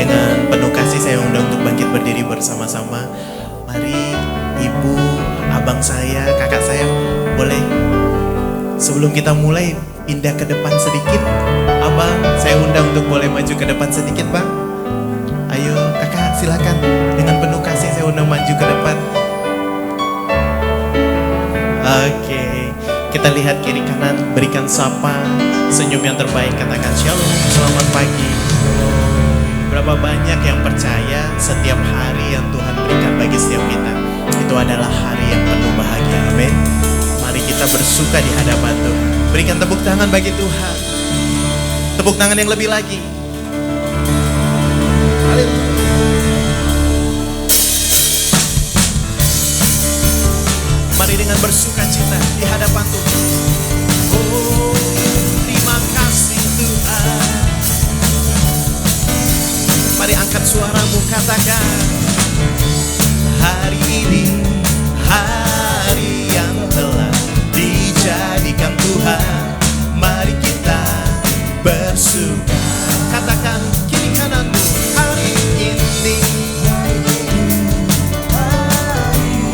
Dengan penuh kasih saya undang untuk bangkit berdiri bersama-sama. Mari ibu, abang saya, kakak saya, boleh sebelum kita mulai pindah ke depan sedikit. Abang, saya undang untuk boleh maju ke depan sedikit, Bang. Ayo kakak, silakan. Dengan penuh kasih saya undang maju ke depan. Oke, kita lihat kiri kanan, berikan sapa, senyum yang terbaik, katakan shalom, selamat pagi. Berapa banyak yang percaya setiap hari yang Tuhan berikan bagi setiap kita itu adalah hari yang penuh bahagia, amin. Mari kita bersuka di hadapan Tuhan. Berikan tepuk tangan bagi Tuhan. Tepuk tangan yang lebih lagi. Haleluya. Mari dengan bersuka cita di hadapan Tuhan. Oh, terima kasih Tuhan. Mari angkat suaramu, katakan, hari ini hari yang telah dijadikan Tuhan. Mari kita bersuka. Katakan kiri kananmu, hari ini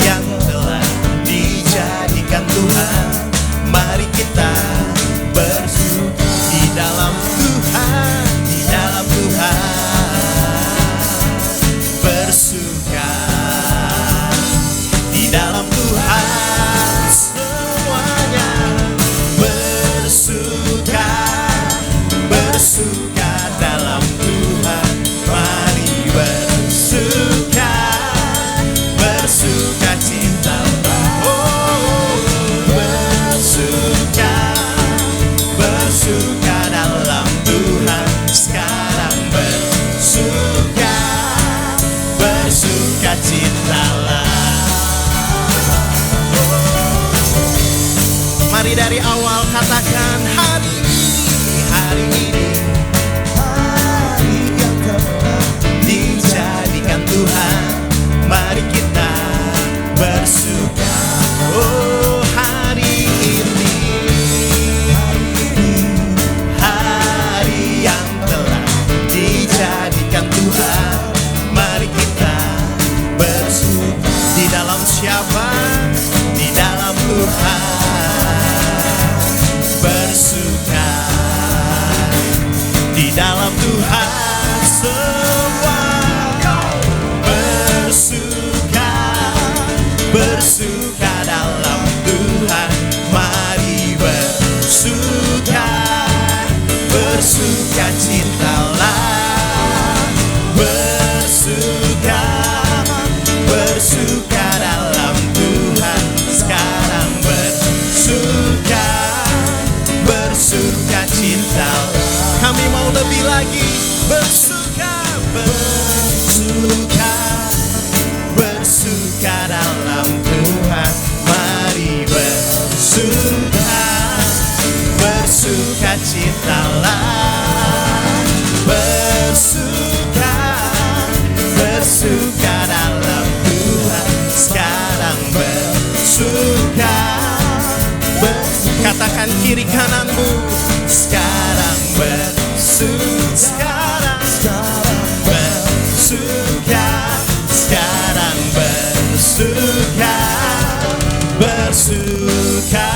yang telah dijadikan Tuhan. Mari kita bersuka di dalam Tuhan, di dalam Tuhan. Bersuka di dalam Tuhan, semuanya bersuka, bersuka dalam Tuhan. Mari bersuka, bersuka cinta. Oh, bersuka, bersuka dalam Tuhan. Sekarang bersuka, bersuka citalah. Mari dari awal katakan, hari ini, hari ini, hari yang telah dijadikan Tuhan. Mari kita bersuka. Oh, hari ini, hari yang telah dijadikan Tuhan. Mari kita bersuka di dalam siapa? Di dalam Tuhan. Bersuka di dalam Tuhan, semua bersuka, bersuka dalam Tuhan. Mari bersuka, bersuka cintalah. Bersuka, bersuka dalam Tuhan. Sekarang bersuka, bersuka cinta. Kami mau lebih lagi. Bersuka, bersuka, bersuka dalam Tuhan. Mari bersuka, bersuka cintalah. Bersuka, bersuka dalam Tuhan. Sekarang bersuka, katakan kiri kananmu, sekarang bersuka, sekarang bersuka, sekarang bersuka, bersuka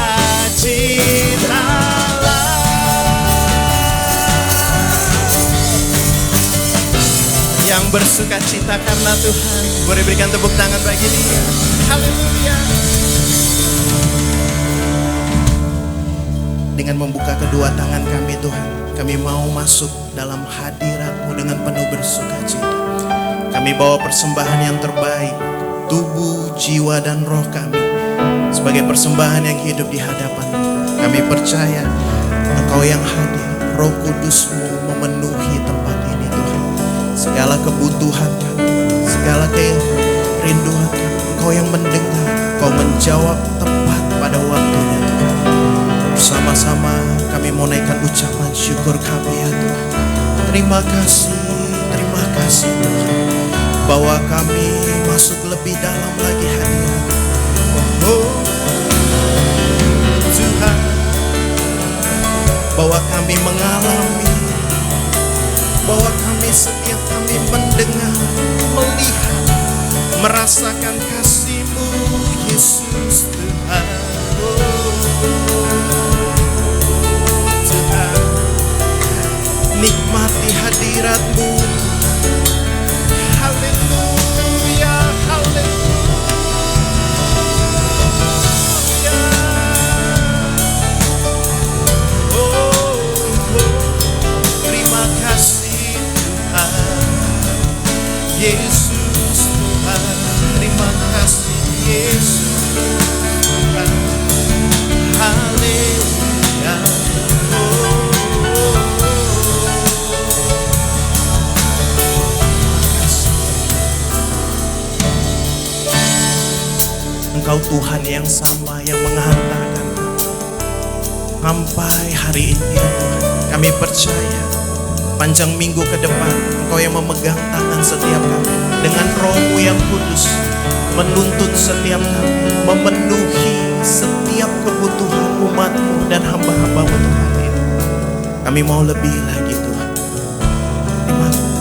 citalah. Yang bersuka cita karena Tuhan, boleh berikan tepuk tangan bagi Dia. Haleluya. Dengan membuka kedua tangan kami Tuhan, kami mau masuk dalam hadirat-Mu dengan penuh bersuka cita. Kami bawa persembahan yang terbaik, tubuh, jiwa, dan roh kami sebagai persembahan yang hidup di hadapan-Mu. Kami percaya Engkau yang hadir, Roh Kudus-Mu memenuhi tempat ini Tuhan. Segala kebutuhan kami, segala kerinduan kami, Engkau yang mendengar, Engkau menjawab tepat pada waktunya Tuhan. Bersama-sama kami mau naikkan ucapan syukur kami ya Tuhan. Terima kasih Tuhan, bahwa kami masuk lebih dalam lagi hadirat. Oh Tuhan, bahwa kami mengalami, bahwa kami setiap kami mendengar, melihat, merasakan kasih-Mu, Yesus Tuhan. Tuhan, nikmati hadirat-Mu. Haleluya, haleluya. Terima kasih Tuhan, Yesus Tuhan. Terima kasih Yesus Tuhan. Haleluya. Engkau Tuhan yang sama yang menghantarkan sampai hari ini ya Tuhan. Kami percaya panjang minggu ke depan Engkau yang memegang tangan setiap kami dengan Roh-Mu yang kudus, menuntun setiap kami, memenuhi setiap kebutuhan umat-Mu dan hamba-hamba-Mu Tuhan ini. Kami mau lebih lagi Tuhan. Terima kasih.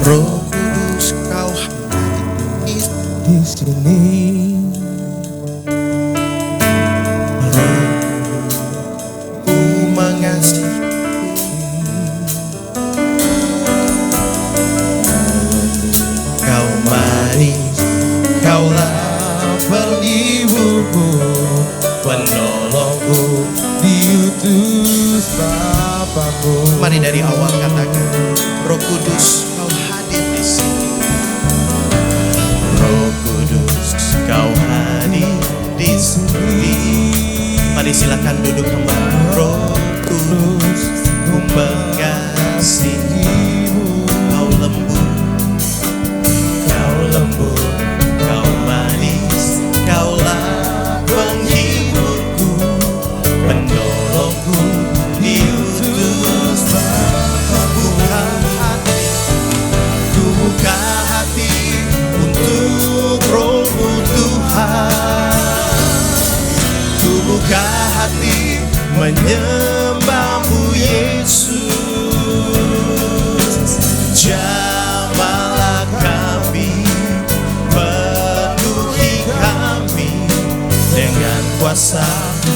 Roh Kudus Kau hadir di sini. Rohku mengasihi. Kau manis, Kaulah peliburku, penolongku, diutus Bapakku. Mari dari awal katakan, Roh Kudus Kau hadir di sini. Roh Kudus Kau hadir di sini. Mari silakan duduk kembali. Roh Kudus ku mengasihi-Mu. Kau lembut, Kau lembut, Kau manis, Kaulah penghiburku, penolongku, diutus Bapakku. Ku buka hati untuk Roh-Mu Tuhan. Ku buka hati menyembah-Mu Yesus. Jamahlah kami, penuhi kami dengan kuasa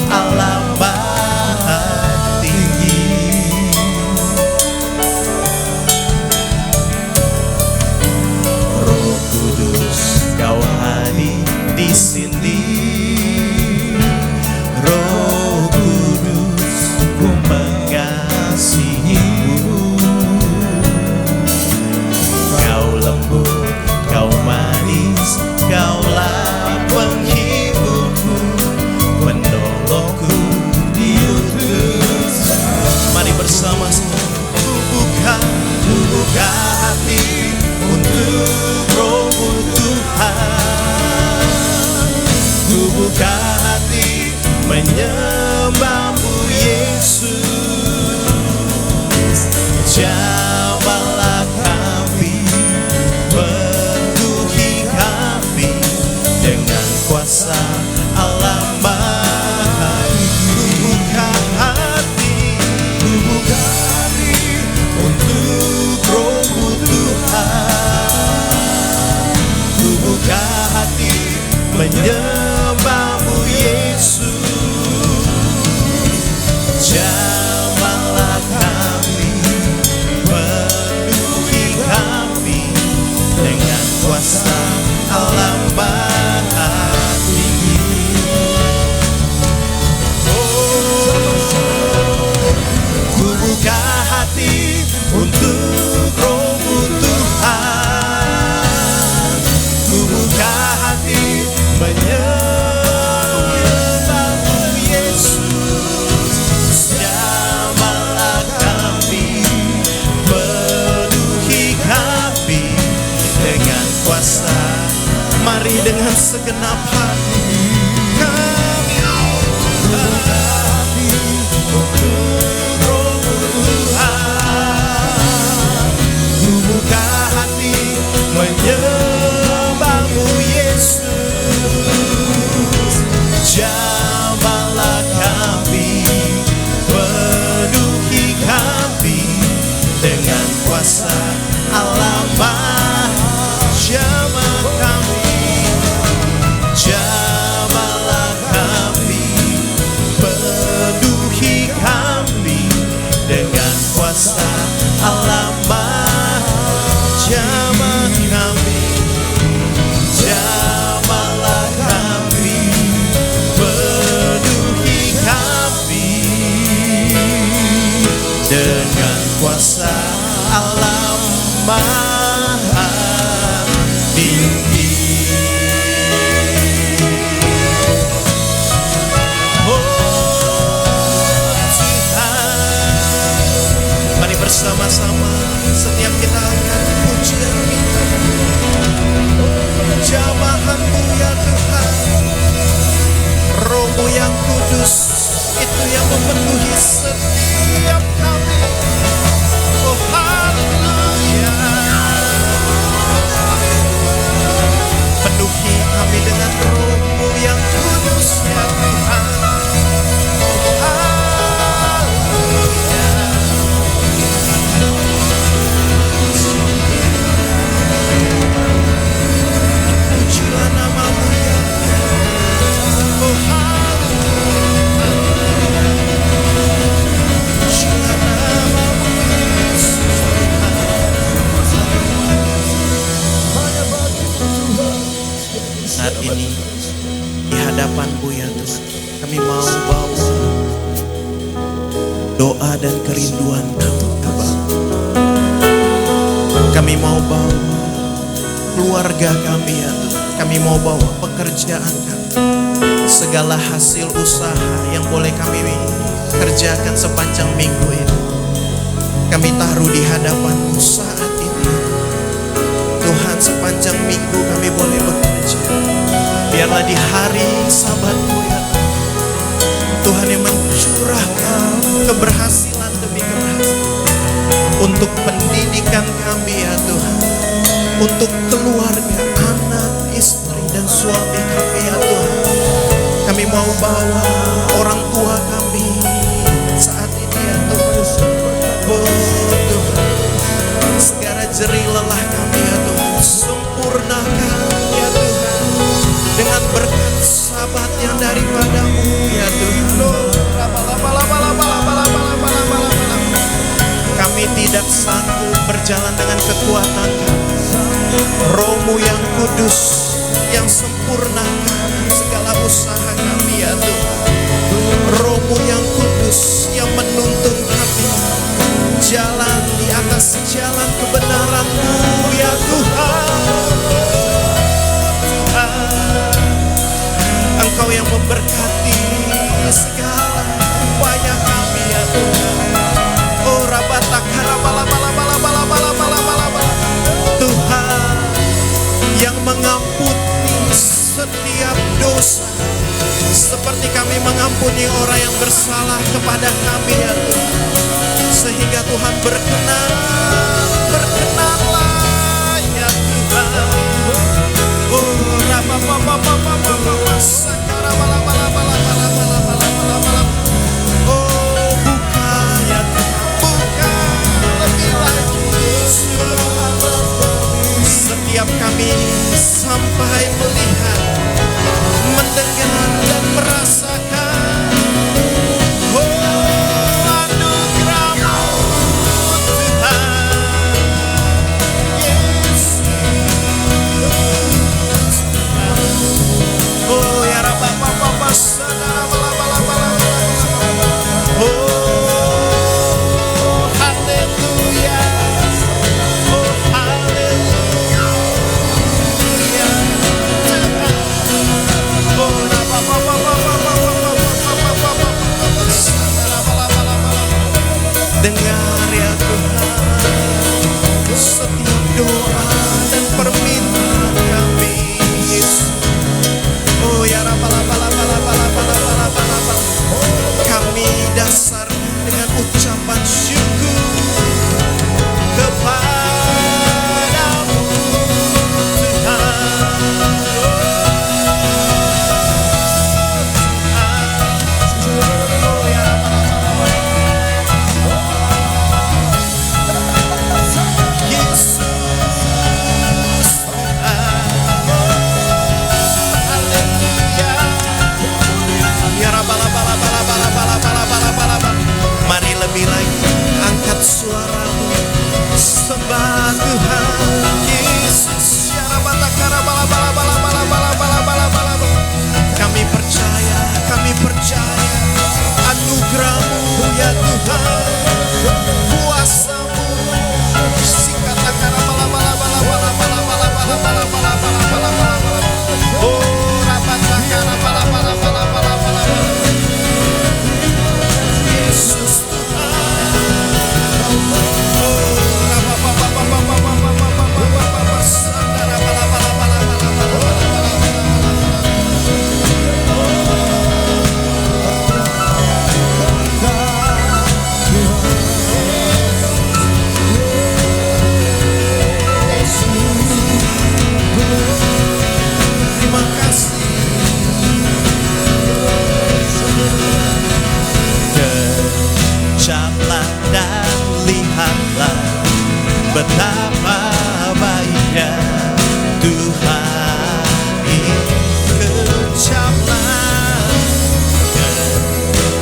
Allah Maha Tinggi. Roh Kudus Kau hadir di sini. Roh Kudus ku mengasihi-Mu. Kau lembut, Kau manis, Kaulah penghiburku, penolongku, diutus. Mari bersama-sama. Ku buka hati untuk Roh-Mu Tuhan. Ku buka hati menyembah-Mu Yesus. Jamahlah kami, penuhi kami dengan kuasa Allah Maha Tinggi. Ku buka hati untuk Roh-Mu Tuhan. Ku buka hati menyembah-Mu Yesus. Jamahlah kami, penuhi kami dengan kuasa Allah Maha Tinggi. Ku buka hati untuk Roh-Mu Tuhan. Ku buka hati menyembah-Mu Yesus. Jamahlah kami, penuhi kami dengan kuasa. Mari dengan segenap hati kami buka hati untuk Roh-Mu Tuhan. kuasa Allah Maha jamah kami, jamahlah kami, penuhi kami dengan kuasa Allah Maha jamah kami, jamahlah kami, penuhi kami dengan kuasa Allah Maha tinggi. Bersama-sama setiap kita akan pujian kita, jamahan-Mu ya Tuhan, Roh-Mu yang kudus itu yang memenuhi setiap kami. Oh haleluya, penuhi kami dengan Roh-Mu yang kudus ya Tuhan. Pujilah nama-Mu ya Tuhan. Oh haleluya, pujilah nama-Mu Yesus Tuhan. Saat ini di hadapan-Mu ya Tuhan, kami mau bawa doa dan kerinduan kami. Kami mau bawa keluarga kami ya Tuhan, kami mau bawa pekerjaan kami, segala hasil usaha yang boleh kami kerjakan sepanjang minggu ini, kami taruh di hadapan-Mu saat ini. Tuhan, sepanjang minggu kami boleh bekerja, biarlah di hari Sabat-Mu ya Tuhan, Tuhan yang mencurahkan keberhasilan demi keberhasilan untuk pendidikan kami ya Tuhan, untuk keluarga, anak, istri, dan suami kami ya Tuhan. Kami mau bawa orang tua kami saat ini ya Tuhan. Oh Tuhan, segala jerih lelah kami ya Tuhan, sempurnakan ya Tuhan dengan berkat Sabat yang daripada-Mu ya Tuhan. Kami tidak sanggup berjalan dengan kekuatan kami. Roh-Mu yang kudus yang sempurnakan segala usaha kami ya Tuhan. Roh-Mu yang kudus yang menuntun kami jalan di atas jalan kebenaran-Mu ya Tuhan. Engkau yang memberkati segala upaya kami ya Tuhan. Oh Tuhan yang mengampuni setiap dosa, seperti kami mengampuni orang yang bersalah kepada kami ya Tuhan. Sehingga Tuhan berkenanlah ya Tuhan. Oh oh buka ya Tuhan, buka lebih lagi. Setiap kami sampai melihat, mendengar dan merasakan anugerah-Mu Tuhan Yesus. Oh ya Rabba Bapa Sadara Bala Bala Bala. Oh haleluya, oh haleluya Tuhan. Betapa baiknya Tuhan ini.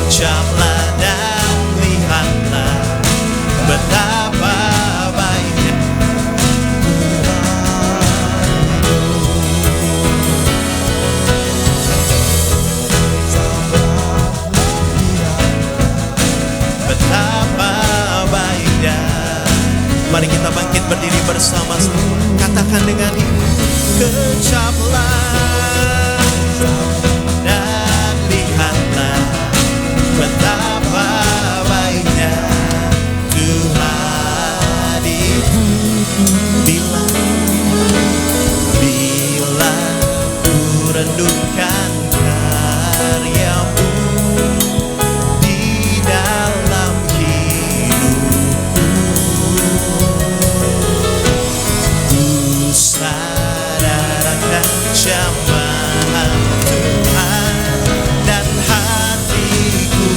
Kecaplah dan lihatlah betapa baiknya betapa baiknya. Mari kita bangkit berdiri bersama-sama, katakan dengan ini. Kecaplah dan lihatlah betapa baiknya Tuhan itu. Bila ku renungkan karyamu di dalam hidupku, ku sadar akan jamaah Tuhan dan hatiku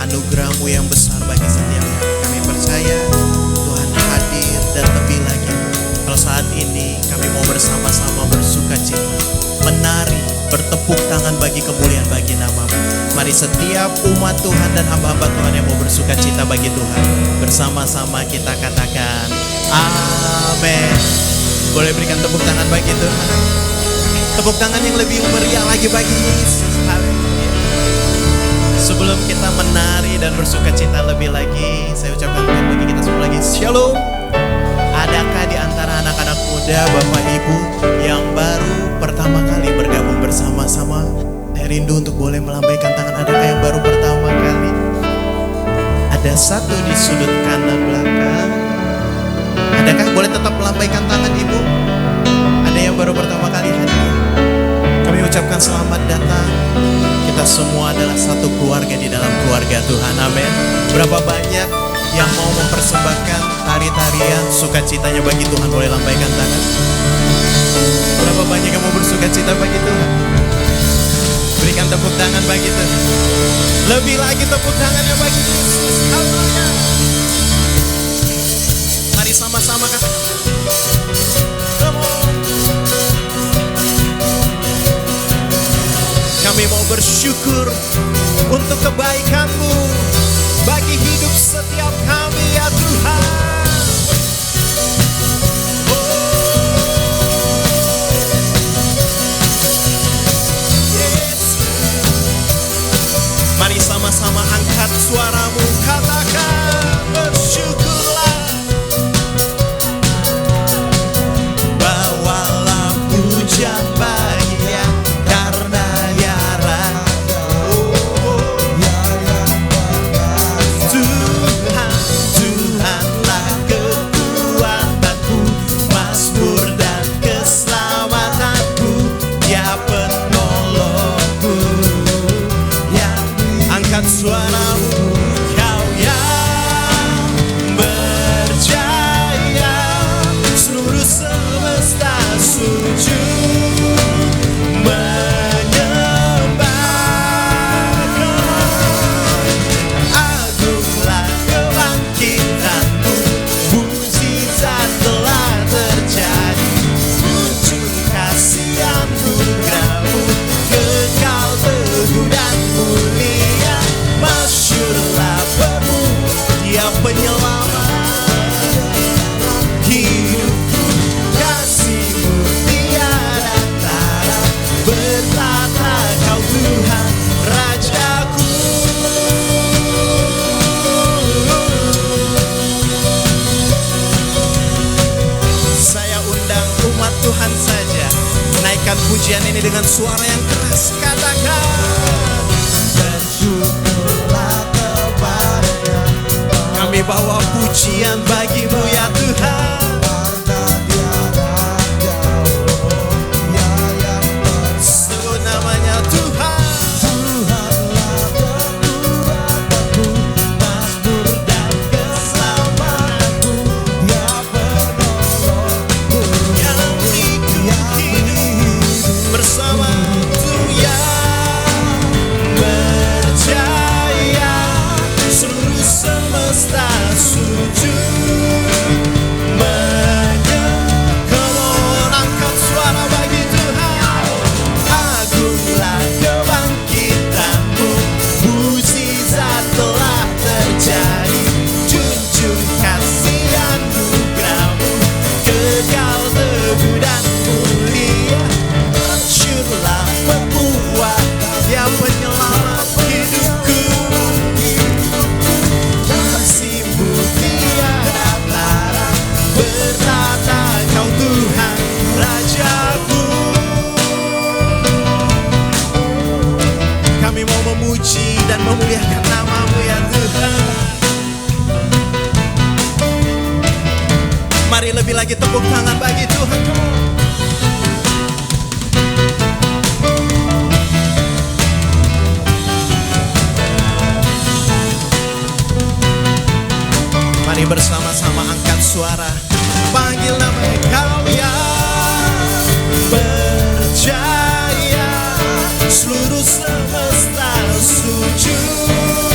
anugerah-Mu yang besar bagi setiap kami. Kami percaya Tuhan hadir dan lebih lagi. Kalau saat ini kami mau bersama-sama bersuka cita, menari, bertepuk tangan bagi kemuliaan bagi nama-Mu. Mari setiap umat Tuhan dan hamba-hamba Tuhan yang mau bersuka cita bagi Tuhan, bersama-sama kita katakan amin. Boleh berikan tepuk tangan bagi Tuhan. Tepuk tangan yang lebih meriah lagi bagi Yesus. Haleluya. Sebelum kita menari dan bersuka cita lebih lagi, saya ucapkan bagi kita semua lagi Shalom. Adakah di antara anak-anak muda, Bapak Ibu yang baru pertama kali bergabung bersama-sama? Saya rindu untuk boleh melambaikan tangan. Adakah yang baru pertama kali? Ada satu di sudut kanan belakang. Adakah boleh tetap melambaikan tangan Ibu? Ada yang baru pertama kali hadir? Kami ucapkan selamat datang. Kita semua adalah satu keluarga di dalam keluarga Tuhan. Amin. Berapa banyak yang mau mempersembahkan tari-tarian sukacitanya bagi Tuhan? Boleh lambaikan tangan. Berapa banyak yang mau bersukacita bagi Tuhan? Berikan tepuk tangan bagi Tuhan. Lebih lagi tepuk tangannya bagi Yesus. Haleluya. Mari sama-sama katakan. Kami mau bersyukur untuk kebaikan-Mu bagi hidup setiap kami ya Tuhan. Mari sama-sama angkat suaramu, katakan bersyukurlah. Bawalah pujian bagi Dia karena Dia raja. Tuhan, Tuhanlah kekuatanku, mazmur dan keselamatanku, Dia penolongku. Angkat suaramu, Kau yang berjaya, seluruh semesta sujud menyembah Kau. Agunglah kebangkitan-Mu, mukjizat telah terjadi, muncul kasih anugerah-Mu, kekal teguh dan mulia. Masyurlah Mu, Dia penyelamat hidupku, kasih-Mu tiada tara, bertata Kau Tuhan Rajaku. Saya undang umat Tuhan saja, naikkan pujian ini dengan suara yang keras, katakan bersyukurlah kepada-Nya. Kami bawa pujian bagi-Mu ya Tuhan. Sebut namanya Tuhan. Tuhanlah kekuatanku, mazmur dan keselamatanku, Dia penolongku, yang beriku hidup bersama Tuhan. Berjaya, seluruh semesta sujud menyembah. Angkat suara bagi Tuhan. Agunglah kebangkitan-Mu, mukjizat telah terjadi, junjung kasih anugerah-Mu, kekal teguh dan mulia. Masyurlah pembuat, Dia penyelamat hidupku, kasih-Mu tiada tara, bertata Kau Tuhan Rajaku. Kami mau memuji dan memuliakan nama-Mu ya Tuhan. Mari lebih lagi tepuk tangan bagi Tuhan. Mari bersama-sama angkat suara, panggil nama Kau yang berjaya, seluruh semesta sujud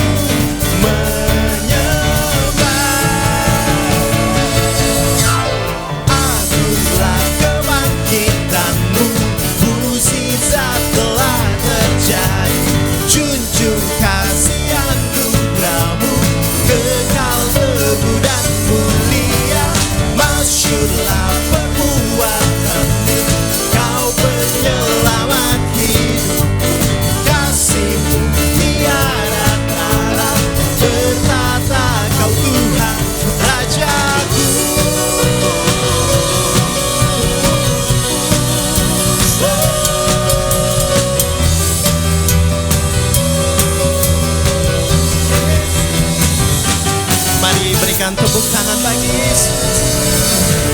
berikan tepuk tangan bagi Yesus.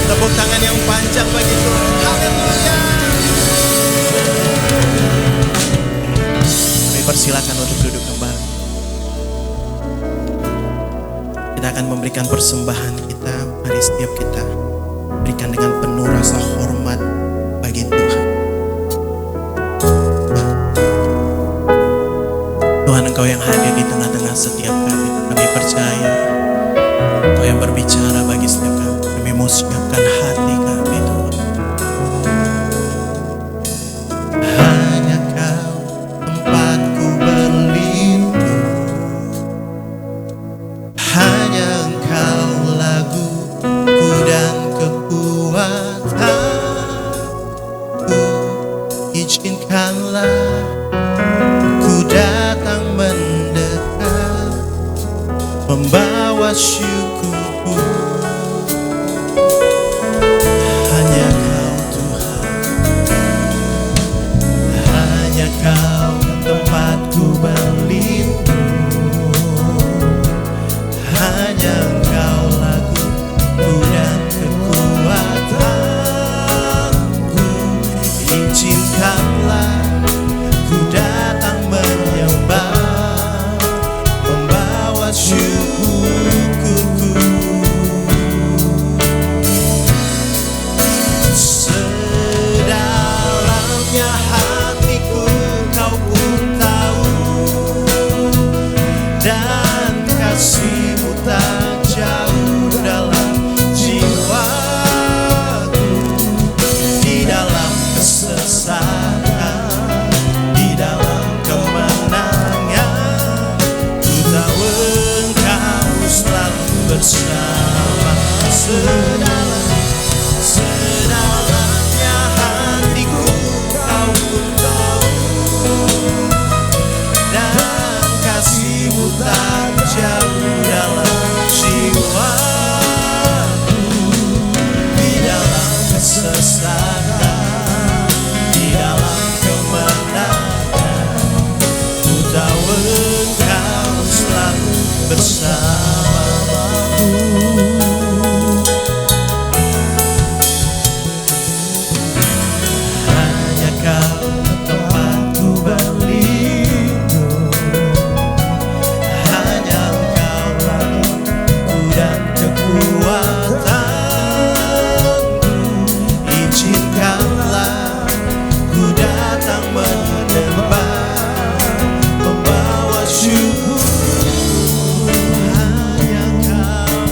Tepuk tangan yang panjang bagi Tuhan. Haleluya. Kami persilakan untuk duduk kembali. Kita akan memberikan persembahan kita. Mari setiap kita berikan dengan penuh rasa hormat bagi Tuhan. Tuhan, Engkau yang hadir di tengah-tengah setiap kami. Kami percaya Engkau yang berbicara bagi setiap kami. Kami mau siapkan hati kami, Tuhan. Hanya Kau tempatku berlindung, hanya Engkau laguku dan kekuatanku. Izinkanlah ku datang mendekat, membawa syukurku. Hanya Kau Tuhan, hanya Kau tempatku berlindung, hanya Engkau laguku dan kekuatanku. Izinkanlah ku datang menyembah, membawa syukurku. Sedalamnya hatiku Kau pun tahu, dan kasih-Mu tak jauh dalam jiwaku. Di dalam kesesakan, di dalam kemenangan, ku tahu Engkau selalu bersama. Sedalamnya hatiku Kau pun tahu, dan kasih-Mu tak jauh dalam jiwaku. Di dalam kesesakan, di dalam kemenangan, ku tahu Engkau selalu bersamaku. Hanya Kau tempatku berlindung, hanya Engkau laguku dan kekuatanku. Izinkanlah ku datang menyembah, membawa syukur. Hanya Kau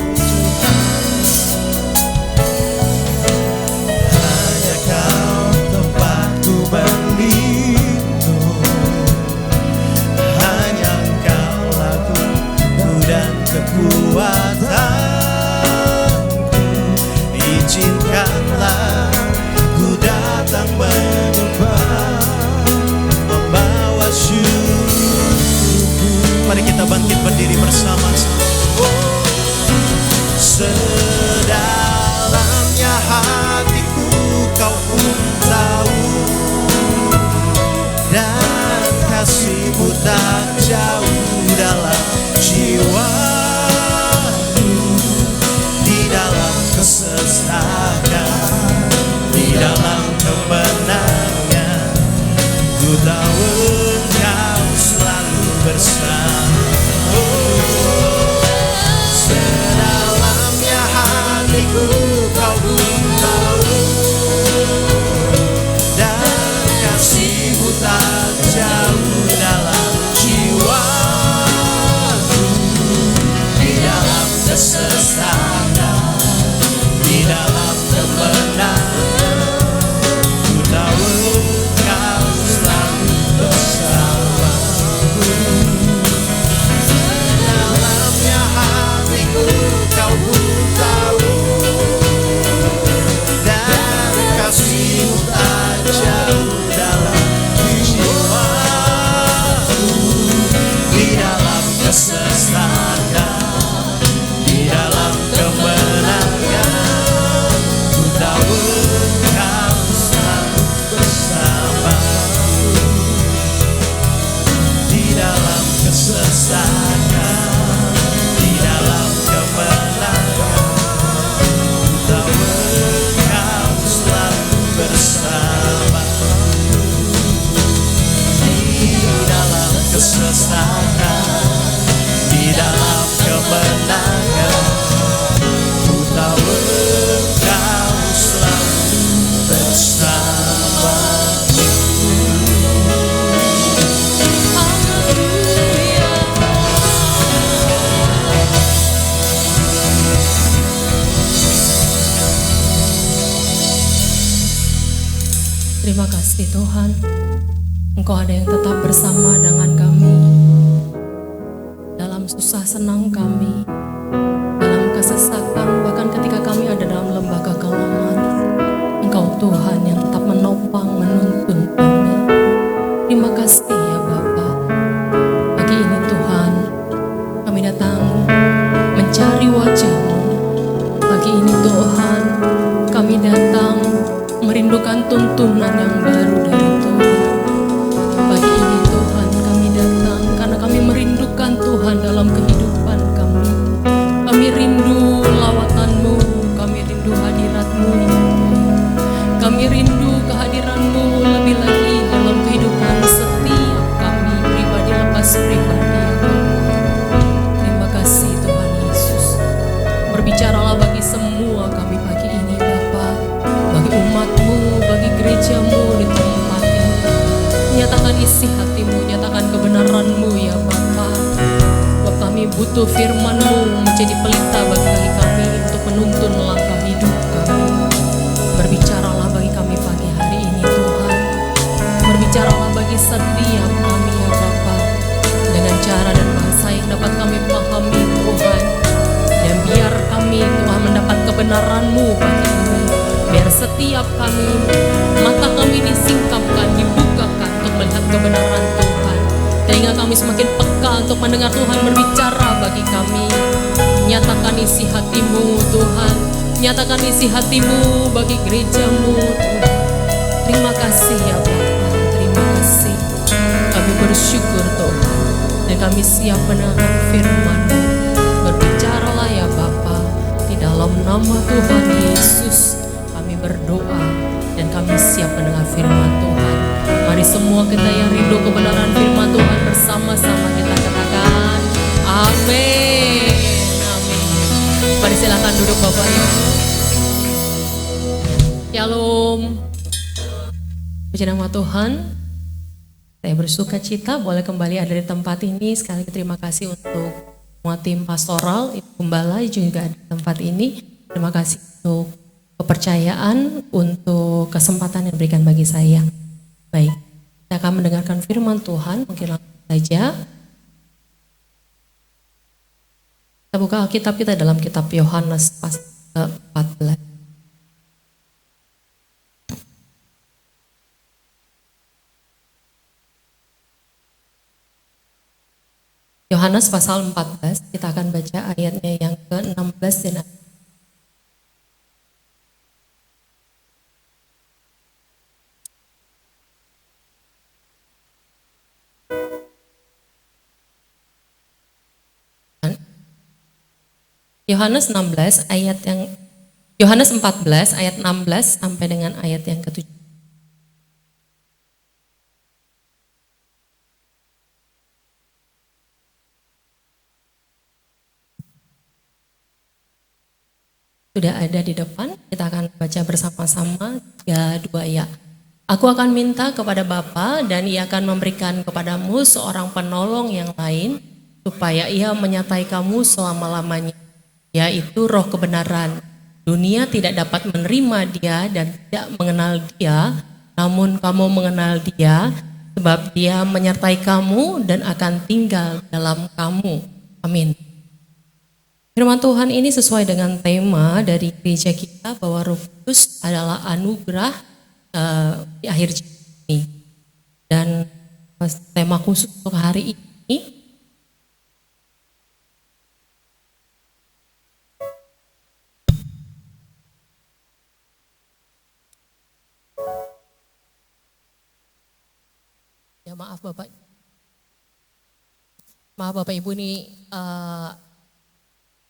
Terima kasih Tuhan, Engkau ada yang tetap bersama dengan kami dalam susah senang kami, dalam kesesakan, bahkan ketika kami ada dalam lembah kekelaman. Engkau Tuhan yang tetap menopang, menuntun kami. Terima kasih ya Bapa. Pagi ini Tuhan, kami datang mencari wajah-Mu. Pagi ini Tuhan, kami datang merindukan tuntunan yang baru dari Tuhan. Pagi ini Tuhan, kami datang karena kami merindukan Tuhan dalam kehidupan kami. Kami rindu lawatan-Mu, kami rindu hadirat-Mu ya Tuhan. Kami rindu kehadiran-Mu lebih lagi dalam kehidupan setiap kami, pribadi lepas pribadi ya Tuhan. Terima kasih Tuhan Yesus. Berbicaralah bagi semua kami pagi ini Bapa, bagi umat-Mu, bagi gereja-Mu di tempat ini. Nyatakan isi hati-Mu, nyatakan kebenaran-Mu ya Bapa. Sebab kami butuh firman-Mu menjadi pelita bagi kami untuk menuntun langkah hidup kami. Berbicaralah bagi kami pagi hari ini Tuhan. Berbicaralah bagi setiap kami ya Bapa, dengan cara dan bahasa yang dapat kami pahami Tuhan. Dan biar kami Tuhan mendapat kebenaran-Mu pagi ini. Biar setiap kami, mata kami disingkapkan, dibukakan untuk melihat kebenaran Tuhan. Sehingga kami semakin peka untuk mendengar Tuhan berbicara bagi kami. Nyatakan isi hati-Mu Tuhan. Nyatakan isi hati-Mu bagi gereja-Mu Tuhan. Terima kasih ya Bapa, terima kasih. Kami bersyukur Tuhan. Dan kami siap mendengar firman-Mu. Berbicaralah ya Bapa. Di dalam nama Tuhan Yesus kami berdoa. Dan kami siap mendengar firman Tuhan. Mari semua kita yang rindu kebenaran firman Tuhan bersama-sama kita katakan amin. Amin. Mari silakan duduk Bapak Ibu. Shalom. Puji nama Tuhan. Saya bersuka cita boleh kembali ada di tempat ini. Sekali lagi terima kasih untuk semua tim pastoral, Ibu Gembala juga ada di tempat ini. Terima kasih untuk kepercayaan, untuk kesempatan yang diberikan bagi saya. Baik, kita akan mendengarkan firman Tuhan, mungkin langsung saja. Kita buka Alkitab kita dalam kitab Yohanes pasal ke-14. Yohanes pasal 14, kita akan baca ayatnya yang ke-16 dan Yohanes 16 ayat yang Yohanes 14 ayat 16 sampai dengan ayat yang ke-7. Sudah ada di depan, kita akan baca bersama-sama 3-2 ya. Aku akan minta kepada Bapa dan Ia akan memberikan kepadamu seorang penolong yang lain supaya Ia menyertai kamu selama-lamanya, yaitu Roh kebenaran. Dunia tidak dapat menerima Dia dan tidak mengenal Dia, namun kamu mengenal Dia sebab Dia menyertai kamu dan akan tinggal dalam kamu. Amin. Firman Tuhan ini sesuai dengan tema dari gereja kita bahwa Roh Kudus adalah anugerah di akhir ini. Dan tema khusus untuk hari ini ya maaf Bapak Ibu ini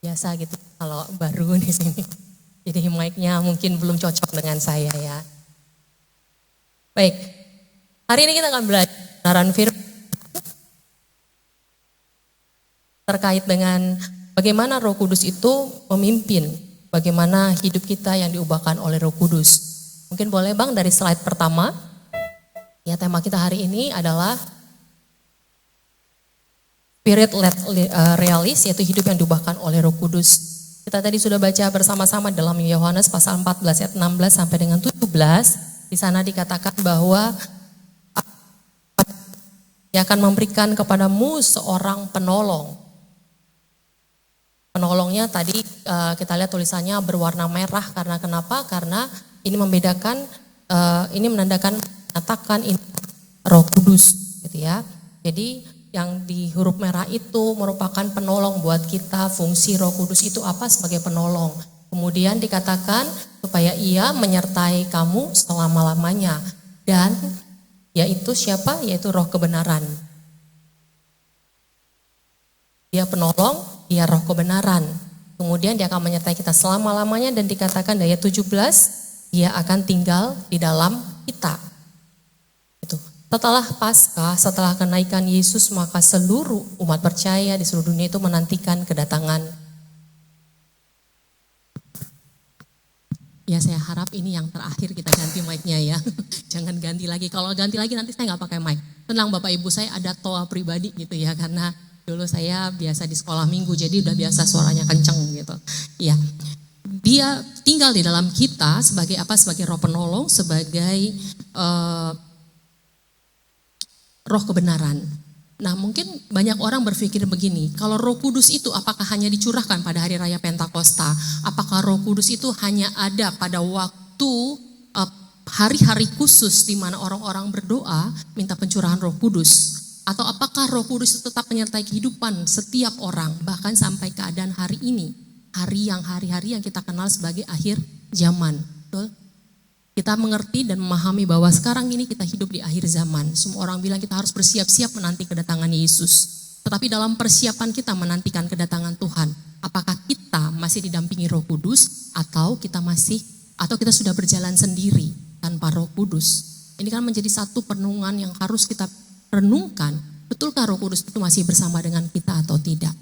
biasa gitu kalau baru di sini. Jadi mic-nya mungkin belum cocok dengan saya ya. Baik, hari ini kita akan belajar firman terkait dengan bagaimana Roh Kudus itu memimpin, bagaimana hidup kita yang diubahkan oleh Roh Kudus. Mungkin boleh Bang dari slide pertama. Ya, tema kita hari ini adalah Spirit-led realist, yaitu hidup yang diubahkan oleh Roh Kudus. Kita tadi sudah baca bersama-sama dalam Yohanes pasal 14 ayat 16 sampai dengan 17. Di Di sana dikatakan bahwa Dia akan memberikan kepadamu seorang penolong. Penolongnya tadi kita lihat tulisannya berwarna merah karena kenapa? Karena ini membedakan, ini menandakan, menyatakan ini Roh Kudus, gitu ya. Jadi yang di huruf merah itu merupakan penolong buat kita. Fungsi Roh Kudus itu apa? Sebagai penolong. Kemudian dikatakan supaya Ia menyertai kamu selama-lamanya. Dan yaitu siapa? Yaitu Roh kebenaran. Dia penolong, Dia Roh kebenaran. Kemudian Dia akan menyertai kita selama-lamanya dan dikatakan ayat 17, Dia akan tinggal di dalam kita. Itu. Setelah Paskah, setelah kenaikan Yesus, maka seluruh umat percaya di seluruh dunia itu menantikan kedatangan. Ya, saya harap ini yang terakhir kita ganti mic-nya ya. Jangan ganti lagi. Kalau ganti lagi nanti saya nggak pakai mic. Tenang Bapak Ibu, saya ada toa pribadi gitu ya. Karena dulu saya biasa di sekolah minggu, jadi udah biasa suaranya kenceng gitu. Ya, Dia tinggal di dalam kita sebagai apa? Sebagai Roh penolong, sebagai Roh kebenaran. Nah, mungkin banyak orang berpikir begini, kalau Roh Kudus itu apakah hanya dicurahkan pada hari raya Pentakosta? Apakah Roh Kudus itu hanya ada pada waktu hari-hari khusus di mana orang-orang berdoa minta pencurahan Roh Kudus? Atau apakah Roh Kudus itu tetap menyertai kehidupan setiap orang, bahkan sampai keadaan hari ini, hari-hari yang kita kenal sebagai akhir zaman? Betul? Kita mengerti dan memahami bahwa sekarang ini kita hidup di akhir zaman. Semua orang bilang kita harus bersiap-siap menanti kedatangan Yesus. Tetapi dalam persiapan kita menantikan kedatangan Tuhan, apakah kita masih didampingi Roh Kudus atau kita sudah berjalan sendiri tanpa Roh Kudus? Ini kan menjadi satu perenungan yang harus kita renungkan. Betulkah Roh Kudus itu masih bersama dengan kita atau tidak?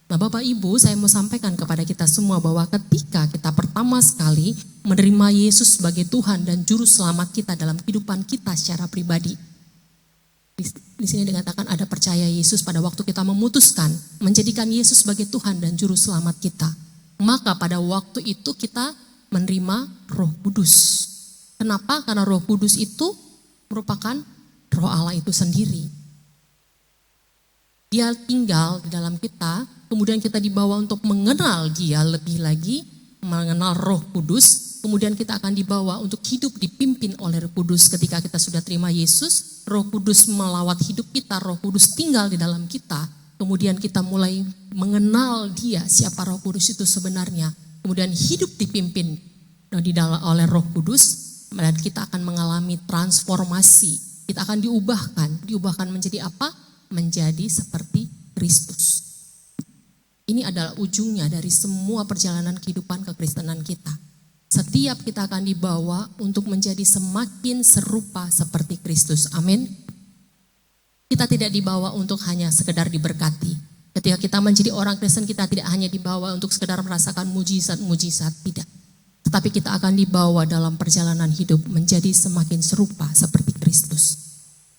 Nah, Bapak Ibu, saya mau sampaikan kepada kita semua bahwa ketika kita pertama sekali menerima Yesus sebagai Tuhan dan Juru Selamat kita dalam kehidupan kita secara pribadi. Di sini dikatakan ada percaya Yesus pada waktu kita memutuskan menjadikan Yesus sebagai Tuhan dan Juru Selamat kita. Maka pada waktu itu kita menerima Roh Kudus. Kenapa? Karena Roh Kudus itu merupakan Roh Allah itu sendiri. Dia tinggal di dalam kita, kemudian kita dibawa untuk mengenal Dia lebih lagi, mengenal Roh Kudus, kemudian kita akan dibawa untuk hidup dipimpin oleh Roh Kudus. Ketika kita sudah terima Yesus, Roh Kudus melawat hidup kita, Roh Kudus tinggal di dalam kita, kemudian kita mulai mengenal Dia, siapa Roh Kudus itu sebenarnya, kemudian hidup dipimpin oleh Roh Kudus, dan kita akan mengalami transformasi, kita akan diubahkan menjadi apa? Menjadi seperti Kristus. Ini adalah ujungnya dari semua perjalanan kehidupan kekristenan kita. Setiap kita akan dibawa untuk menjadi semakin serupa seperti Kristus. Amin. Kita tidak dibawa untuk hanya sekedar diberkati. Ketika kita menjadi orang Kristen, kita tidak hanya dibawa untuk sekedar merasakan mujizat-mujizat, tidak. Tetapi kita akan dibawa dalam perjalanan hidup menjadi semakin serupa seperti Kristus.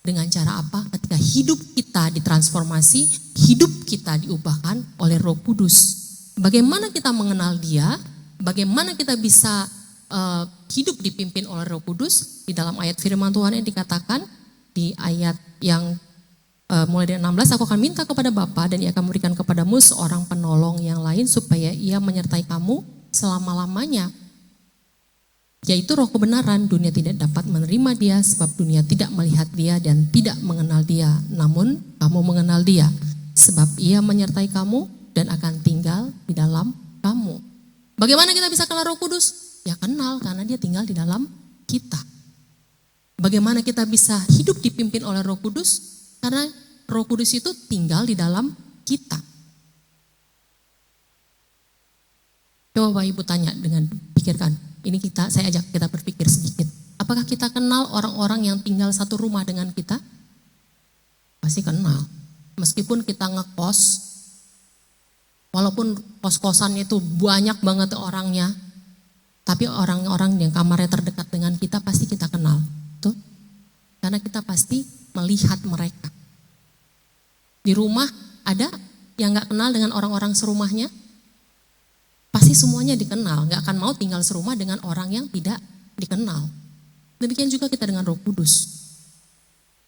Dengan cara apa? Ketika hidup kita ditransformasi, hidup kita diubahkan oleh Roh Kudus. Bagaimana kita mengenal Dia? Bagaimana kita bisa hidup dipimpin oleh Roh Kudus? Di dalam ayat firman Tuhan yang dikatakan di ayat yang mulai dari 16, aku akan minta kepada Bapa dan Ia akan memberikan kepadamu seorang penolong yang lain supaya Ia menyertai kamu selama-lamanya. Yaitu Roh kebenaran. Dunia tidak dapat menerima Dia sebab dunia tidak melihat Dia dan tidak mengenal Dia. Namun kamu mengenal Dia sebab Ia menyertai kamu dan akan tinggal di dalam kamu. Bagaimana kita bisa kenal Roh Kudus? Ya kenal, karena Dia tinggal di dalam kita. Bagaimana kita bisa hidup dipimpin oleh Roh Kudus? Karena Roh Kudus itu tinggal di dalam kita. Coba Bapak Ibu tanya dengan pikirkan. Ini saya ajak kita berpikir sedikit. Apakah kita kenal orang-orang yang tinggal satu rumah dengan kita? Pasti kenal. Meskipun kita ngekos, walaupun kos-kosannya itu banyak banget orangnya, tapi orang-orang yang kamarnya terdekat dengan kita pasti kita kenal. Tuh. Karena kita pasti melihat mereka. Di rumah ada yang gak kenal dengan orang-orang serumahnya? Pasti semuanya dikenal, gak akan mau tinggal serumah dengan orang yang tidak dikenal. Demikian juga kita dengan Roh Kudus.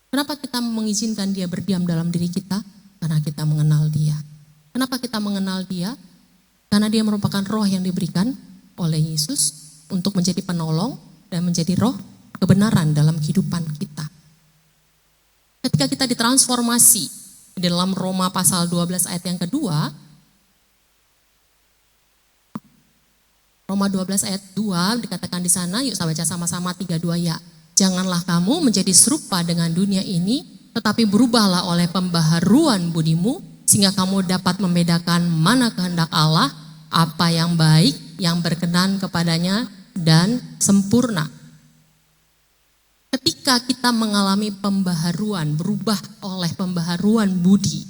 Kenapa kita mengizinkan dia berdiam dalam diri kita? Karena kita mengenal dia. Kenapa kita mengenal dia? Karena dia merupakan roh yang diberikan oleh Yesus untuk menjadi penolong dan menjadi roh kebenaran dalam kehidupan kita. Ketika kita ditransformasi di dalam Roma pasal 12 ayat yang kedua, Roma 12 ayat 2 dikatakan di sana, yuk saya baca sama-sama 3-2 ya. Janganlah kamu menjadi serupa dengan dunia ini, tetapi berubahlah oleh pembaharuan budimu, sehingga kamu dapat membedakan mana kehendak Allah, apa yang baik, yang berkenan kepadanya, dan sempurna. Ketika kita mengalami pembaharuan, berubah oleh pembaharuan budi,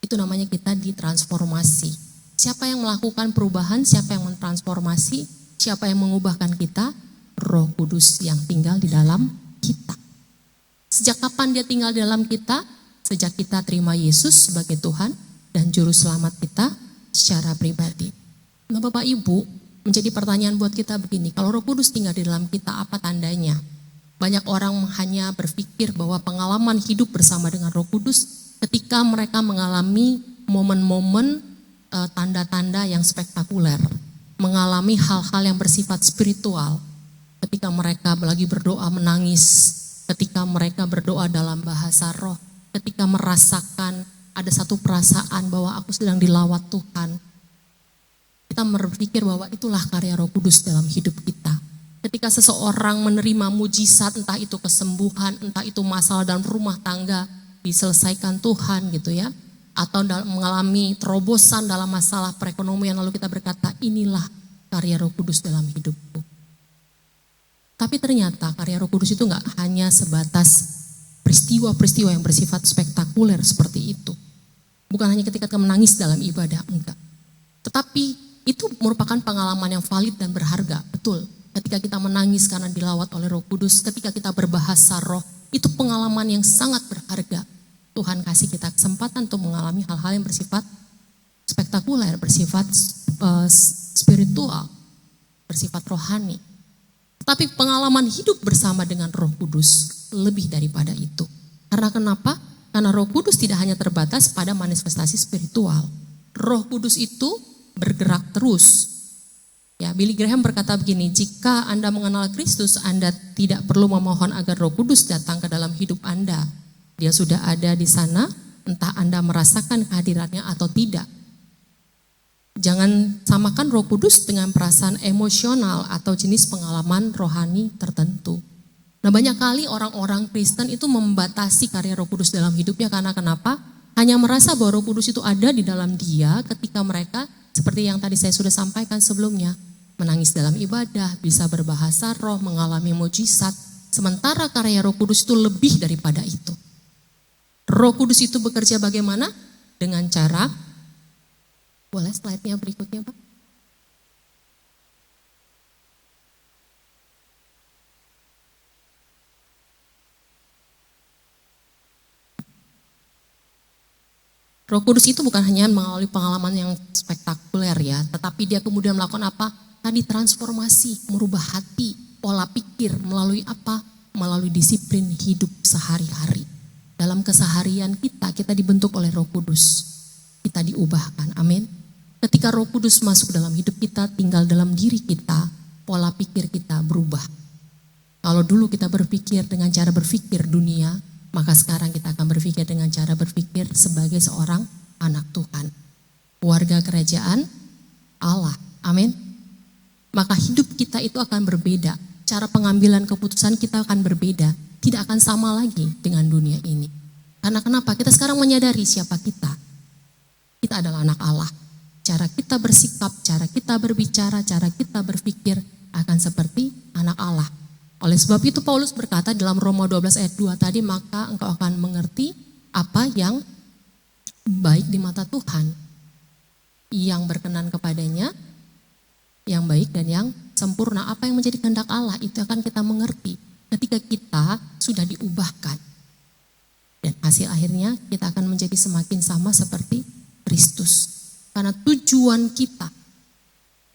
itu namanya kita ditransformasi. Siapa yang melakukan perubahan, siapa yang mentransformasi, siapa yang mengubahkan kita? Roh Kudus yang tinggal di dalam kita. Sejak kapan dia tinggal di dalam kita? Sejak kita terima Yesus sebagai Tuhan dan Juru Selamat kita secara pribadi. Nah Bapak Ibu, menjadi pertanyaan buat kita begini, kalau Roh Kudus tinggal di dalam kita, apa tandanya? Banyak orang hanya berpikir bahwa pengalaman hidup bersama dengan Roh Kudus ketika mereka mengalami momen-momen tanda-tanda yang spektakuler, mengalami hal-hal yang bersifat spiritual, ketika mereka lagi berdoa menangis, ketika mereka berdoa dalam bahasa roh, ketika merasakan ada satu perasaan bahwa aku sedang dilawat Tuhan. Kita berpikir bahwa itulah karya Roh Kudus dalam hidup kita. Ketika seseorang menerima mujizat, entah itu kesembuhan, entah itu masalah dalam rumah tangga diselesaikan Tuhan gitu ya, atau mengalami terobosan dalam masalah perekonomian, lalu kita berkata inilah karya Roh Kudus dalam hidupku. Tapi ternyata karya Roh Kudus itu enggak hanya sebatas peristiwa-peristiwa yang bersifat spektakuler seperti itu. Bukan hanya ketika kita menangis dalam ibadah, enggak. Tetapi itu merupakan pengalaman yang valid dan berharga, betul. Ketika kita menangis karena dilawat oleh Roh Kudus, ketika kita berbahasa roh, itu pengalaman yang sangat berharga. Tuhan kasih kita kesempatan untuk mengalami hal-hal yang bersifat spektakuler, bersifat spiritual, bersifat rohani. Tapi pengalaman hidup bersama dengan Roh Kudus lebih daripada itu. Karena kenapa? Karena Roh Kudus tidak hanya terbatas pada manifestasi spiritual. Roh Kudus itu bergerak terus. Ya, Billy Graham berkata begini, jika Anda mengenal Kristus, Anda tidak perlu memohon agar Roh Kudus datang ke dalam hidup Anda. Dia sudah ada di sana, entah Anda merasakan kehadirannya atau tidak. Jangan samakan Roh Kudus dengan perasaan emosional atau jenis pengalaman rohani tertentu. Nah banyak kali orang-orang Kristen itu membatasi karya Roh Kudus dalam hidupnya karena kenapa? Hanya merasa bahwa Roh Kudus itu ada di dalam dia ketika mereka seperti yang tadi saya sudah sampaikan sebelumnya, menangis dalam ibadah, bisa berbahasa roh, mengalami mujizat. Sementara karya Roh Kudus itu lebih daripada itu. Roh Kudus itu bekerja bagaimana? Dengan cara, boleh slide-nya berikutnya Pak? Roh Kudus itu bukan hanya melalui pengalaman yang spektakuler ya, tetapi dia kemudian melakukan apa? Tadi transformasi, merubah hati, pola pikir, melalui apa? Melalui disiplin hidup sehari-hari. Dalam keseharian kita dibentuk oleh Roh Kudus. Kita diubahkan, amin. Ketika Roh Kudus masuk dalam hidup kita, tinggal dalam diri kita, pola pikir kita berubah. Kalau dulu kita berpikir dengan cara berpikir dunia, maka sekarang kita akan berpikir dengan cara berpikir sebagai seorang anak Tuhan. Warga kerajaan Allah, amin. Maka hidup kita itu akan berbeda. Cara pengambilan keputusan kita akan berbeda. Tidak akan sama lagi dengan dunia ini. Karena kenapa? Kita sekarang menyadari siapa kita. Kita adalah anak Allah. Cara kita bersikap, cara kita berbicara, cara kita berpikir akan seperti anak Allah. Oleh sebab itu Paulus berkata dalam Roma 12 ayat 2 tadi, maka engkau akan mengerti apa yang baik di mata Tuhan, yang berkenan kepadanya, yang baik dan yang sempurna. Apa yang menjadi kehendak Allah itu akan kita mengerti ketika kita sudah diubahkan. Dan hasil akhirnya kita akan menjadi semakin sama seperti Kristus. Karena tujuan kita,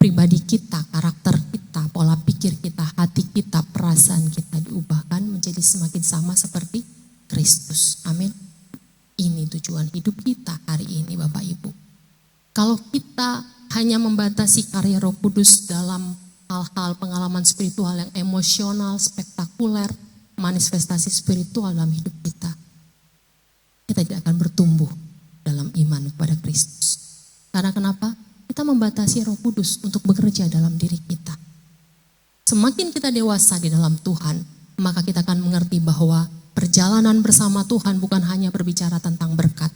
pribadi kita, karakter kita, kita, pola pikir kita, hati kita, perasaan kita diubahkan menjadi semakin sama seperti Kristus. Amin. Ini tujuan hidup kita hari ini Bapak Ibu. Kalau kita hanya membatasi karya Roh Kudus dalam hal-hal pengalaman spiritual yang emosional, spektakuler, manifestasi spiritual dalam hidup kita tidak akan bertumbuh dalam iman kepada Kristus. Karena kenapa? Kita membatasi Roh Kudus untuk bekerja dalam diri kita. Semakin kita dewasa di dalam Tuhan, maka kita akan mengerti bahwa perjalanan bersama Tuhan bukan hanya berbicara tentang berkat.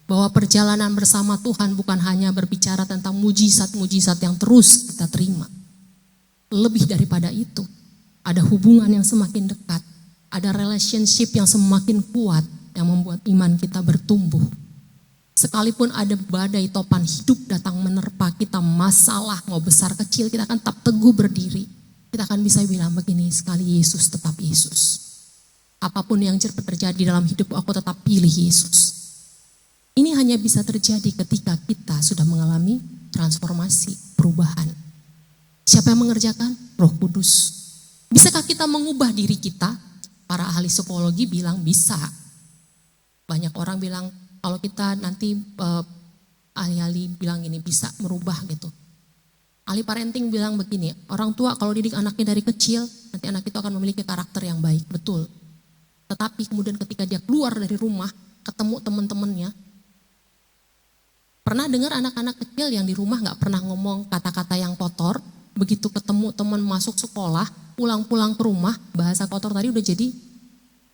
Bahwa perjalanan bersama Tuhan bukan hanya berbicara tentang mujizat-mujizat yang terus kita terima. Lebih daripada itu, ada hubungan yang semakin dekat, ada relationship yang semakin kuat yang membuat iman kita bertumbuh. Sekalipun ada badai topan hidup datang menerpa kita, masalah mau besar kecil, kita akan tetap teguh berdiri. Kita akan bisa bilang begini, sekali Yesus tetap Yesus. Apapun yang terjadi dalam hidupku, aku tetap pilih Yesus. Ini hanya bisa terjadi ketika kita sudah mengalami transformasi, perubahan. Siapa yang mengerjakan? Roh Kudus. Bisakah kita mengubah diri kita? Para ahli psikologi bilang bisa. Banyak orang bilang kalau kita nanti ahli-ahli bilang ini bisa merubah gitu. Ahli parenting bilang begini, orang tua kalau didik anaknya dari kecil, nanti anak itu akan memiliki karakter yang baik, betul. Tetapi kemudian ketika dia keluar dari rumah, ketemu teman-temannya, pernah dengar anak-anak kecil yang di rumah gak pernah ngomong kata-kata yang kotor, begitu ketemu teman masuk sekolah, pulang-pulang ke rumah, bahasa kotor tadi udah jadi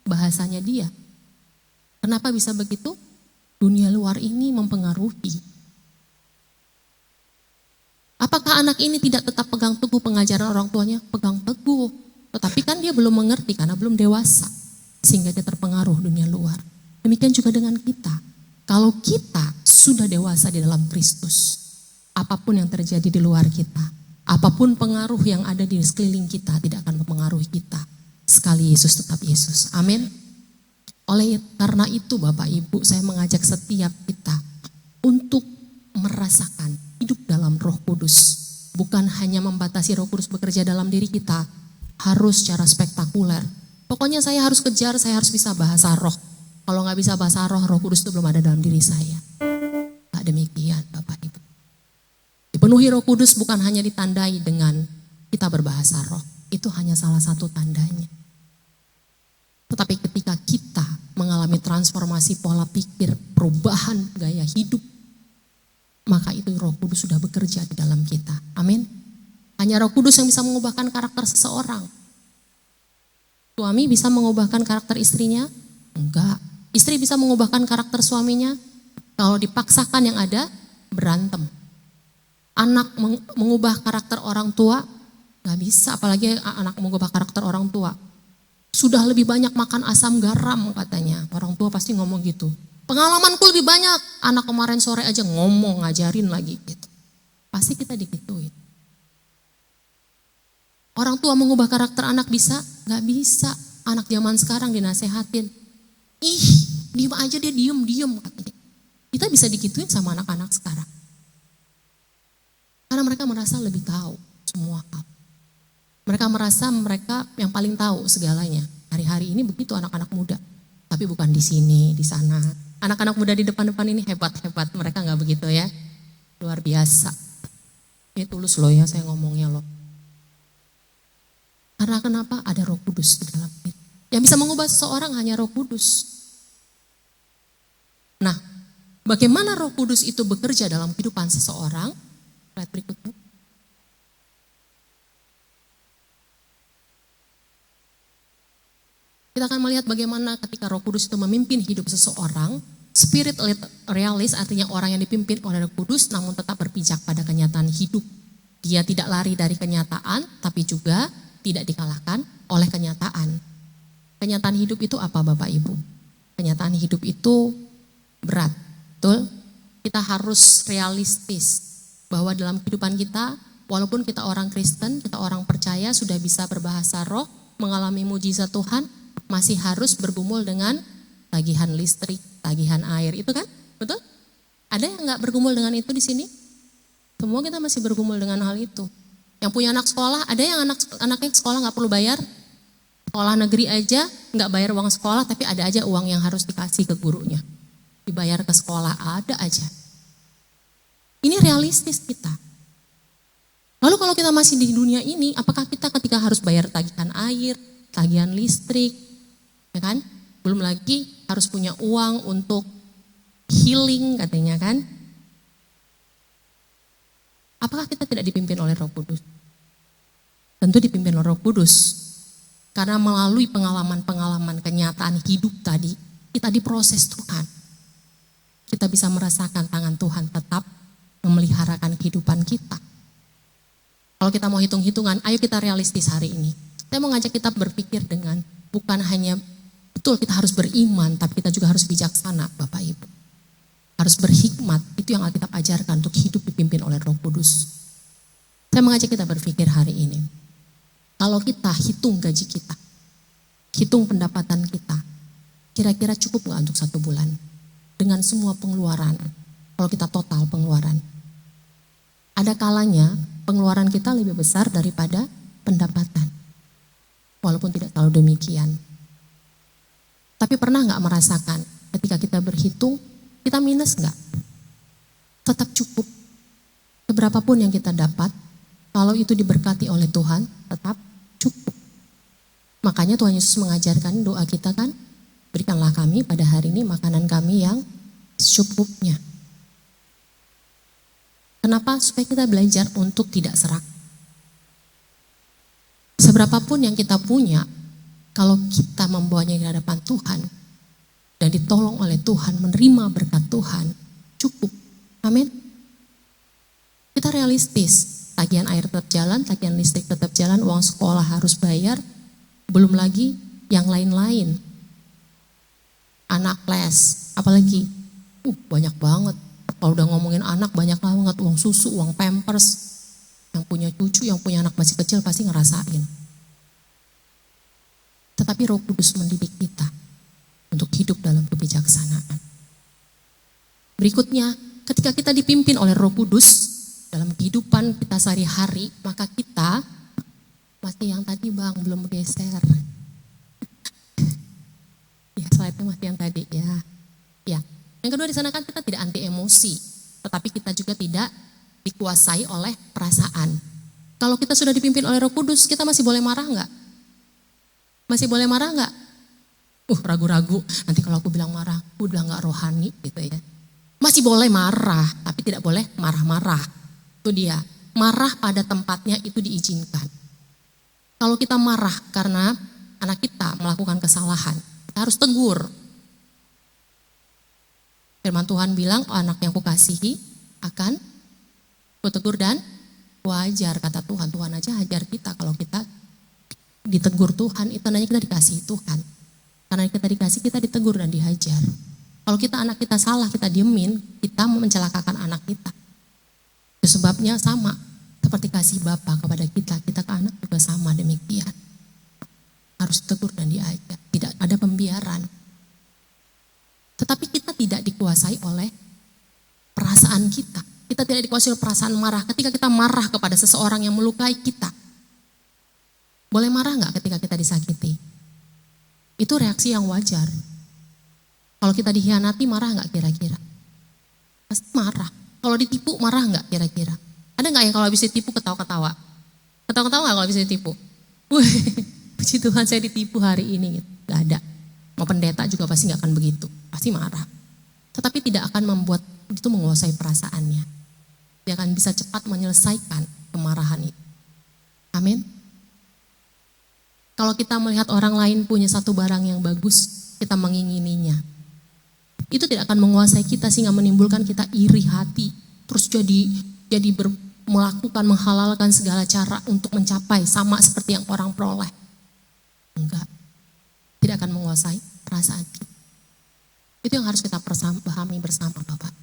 bahasanya dia. Kenapa bisa begitu? Dunia luar ini mempengaruhi. Apakah anak ini tidak tetap pegang teguh pengajaran orang tuanya? Pegang teguh. Tetapi kan dia belum mengerti karena belum dewasa. Sehingga dia terpengaruh dunia luar. Demikian juga dengan kita. Kalau kita sudah dewasa di dalam Kristus, apapun yang terjadi di luar kita, apapun pengaruh yang ada di sekeliling kita tidak akan mempengaruhi kita. Sekali Yesus tetap Yesus. Amin. Oleh karena itu Bapak Ibu, saya mengajak setiap kita untuk merasakan hidup dalam Roh Kudus. Bukan hanya membatasi Roh Kudus bekerja dalam diri kita, harus secara spektakuler. Pokoknya saya harus kejar, saya harus bisa bahasa roh. Kalau gak bisa bahasa roh, Roh Kudus itu belum ada dalam diri saya. Tak demikian Bapak Ibu. Dipenuhi Roh Kudus bukan hanya ditandai dengan kita berbahasa roh. Itu hanya salah satu tandanya. Tetapi ketika kita mengalami transformasi pola pikir, perubahan gaya hidup, maka itu Roh Kudus sudah bekerja di dalam kita. Amin. Hanya Roh Kudus yang bisa mengubahkan karakter seseorang. Suami bisa mengubahkan karakter istrinya? Enggak. Istri bisa mengubahkan karakter suaminya? Kalau dipaksakan yang ada, berantem. Anak mengubah karakter orang tua? Gak bisa, apalagi anak mengubah karakter orang tua. Sudah lebih banyak makan asam garam katanya. Orang tua pasti ngomong gitu. Pengalamanku lebih banyak. Anak kemarin sore aja ngomong, ngajarin lagi gitu. Pasti kita digituin. Orang tua mengubah karakter anak bisa? Gak bisa. Anak zaman sekarang dinasehatin. Ih, diem aja dia diem katanya. Kita bisa digituin sama anak-anak sekarang. Karena mereka merasa lebih tahu semua hal. Mereka merasa mereka yang paling tahu segalanya. Hari-hari ini begitu anak-anak muda. Tapi bukan di sini, di sana. Anak-anak muda di depan-depan ini hebat-hebat. Mereka gak begitu ya. Luar biasa. Ini tulus loh ya saya ngomongnya loh. Karena kenapa? Ada Roh Kudus di dalam diri. Yang bisa mengubah seseorang hanya Roh Kudus. Nah, bagaimana Roh Kudus itu bekerja dalam kehidupan seseorang? Slide berikutnya. Kita akan melihat bagaimana ketika Roh Kudus itu memimpin hidup seseorang. Spirit realis artinya orang yang dipimpin oleh Roh Kudus namun tetap berpijak pada kenyataan hidup. Dia tidak lari dari kenyataan tapi juga tidak dikalahkan oleh kenyataan. Kenyataan hidup itu apa Bapak Ibu? Kenyataan hidup itu berat, betul? Kita harus realistis bahwa dalam kehidupan kita, walaupun kita orang Kristen, kita orang percaya sudah bisa berbahasa roh, mengalami mujizat Tuhan, masih harus bergumul dengan tagihan listrik, tagihan air, itu kan? Betul? Ada yang nggak bergumul dengan itu di sini? Semua kita masih bergumul dengan hal itu. Yang punya anak sekolah, ada yang anaknya sekolah nggak perlu bayar. Sekolah negeri aja nggak bayar uang sekolah, tapi ada aja uang yang harus dikasih ke gurunya. Dibayar ke sekolah, ada aja. Ini realistis kita. Lalu kalau kita masih di dunia ini, apakah kita ketika harus bayar tagihan air, tagihan listrik, ya kan? Belum lagi harus punya uang untuk healing katanya kan? Apakah kita tidak dipimpin oleh Roh Kudus? Tentu dipimpin oleh Roh Kudus. Karena melalui pengalaman-pengalaman kenyataan hidup tadi, kita diproses Tuhan. Kita bisa merasakan tangan Tuhan tetap memeliharakan kehidupan kita. Kalau kita mau hitung-hitungan, ayo kita realistis hari ini. Saya mau ngajak kita berpikir dengan bukan hanya betul kita harus beriman, tapi kita juga harus bijaksana Bapak Ibu. Harus berhikmat, itu yang Alkitab ajarkan untuk hidup dipimpin oleh Roh Kudus. Saya mengajak kita berpikir hari ini. Kalau kita hitung gaji kita, hitung pendapatan kita, kira-kira cukup gak untuk 1 bulan? Dengan semua pengeluaran, kalau kita total pengeluaran. Ada kalanya pengeluaran kita lebih besar daripada pendapatan. Walaupun tidak selalu demikian. Tapi pernah gak merasakan ketika kita berhitung, kita minus gak? Tetap cukup. Seberapapun yang kita dapat, kalau itu diberkati oleh Tuhan, tetap cukup. Makanya Tuhan Yesus mengajarkan doa kita kan, berikanlah kami pada hari ini makanan kami yang secukupnya. Kenapa? Supaya kita belajar untuk tidak serak. Seberapapun yang kita punya, kalau kita membawanya di hadapan Tuhan, dan ditolong oleh Tuhan, menerima berkat Tuhan, cukup. Amin. Kita realistis, tagihan air tetap jalan, tagihan listrik tetap jalan, uang sekolah harus bayar, belum lagi yang lain-lain. Anak les, apalagi, banyak banget. Kalau udah ngomongin anak banyak banget, uang susu, uang pampers, yang punya cucu, yang punya anak masih kecil pasti ngerasain. Tetapi Roh Kudus mendidik kita untuk hidup dalam kebijaksanaan. Berikutnya, ketika kita dipimpin oleh Roh Kudus dalam kehidupan kita sehari-hari, maka kita masih yang tadi Bang, belum geser. Ya, slide-nya masih yang tadi ya. Ya. Yang kedua di sana kan kita tidak anti emosi, tetapi kita juga tidak dikuasai oleh perasaan. Kalau kita sudah dipimpin oleh Roh Kudus, kita masih boleh marah enggak? Masih boleh marah enggak? Ragu-ragu, nanti kalau aku bilang marah, aku udah gak rohani gitu ya. Masih boleh marah, tapi tidak boleh marah-marah. Itu dia, marah pada tempatnya itu diizinkan. Kalau kita marah karena anak kita melakukan kesalahan, kita harus tegur. Firman Tuhan bilang, anak yang kukasihi akan kutegur dan wajar, kata Tuhan. Tuhan aja hajar kita kalau kita ditegur Tuhan, itu tandanya kita dikasihi Tuhan. Karena kita dikasih, kita ditegur dan dihajar. Kalau kita anak kita salah, kita diemin, kita mencelakakan anak kita. Itu sebabnya sama, seperti kasih Bapa kepada kita ke anak juga sama demikian. Harus ditegur dan diajar, tidak ada pembiaran. Tetapi kita tidak dikuasai oleh perasaan kita. Kita tidak dikuasai oleh perasaan marah. Ketika kita marah kepada seseorang yang melukai kita, boleh marah gak ketika kita disakiti? Itu reaksi yang wajar. Kalau kita dikhianati marah gak kira-kira? Pasti marah. Kalau ditipu marah gak kira-kira? Ada gak yang kalau habis ditipu ketawa-ketawa? Ketawa-ketawa gak kalau habis ditipu? Puji Tuhan saya ditipu hari ini. Gitu. Gak ada. Mau pendeta juga pasti gak akan begitu. Pasti marah. Tetapi tidak akan membuat itu menguasai perasaannya. Dia akan bisa cepat menyelesaikan kemarahan itu. Amin. Kalau kita melihat orang lain punya satu barang yang bagus, kita mengingininya. Itu tidak akan menguasai kita sehingga menimbulkan kita iri hati. Terus jadi melakukan, menghalalkan segala cara untuk mencapai sama seperti yang orang peroleh. Enggak. Tidak akan menguasai perasaan kita. Itu yang harus kita pahami bersama Bapak.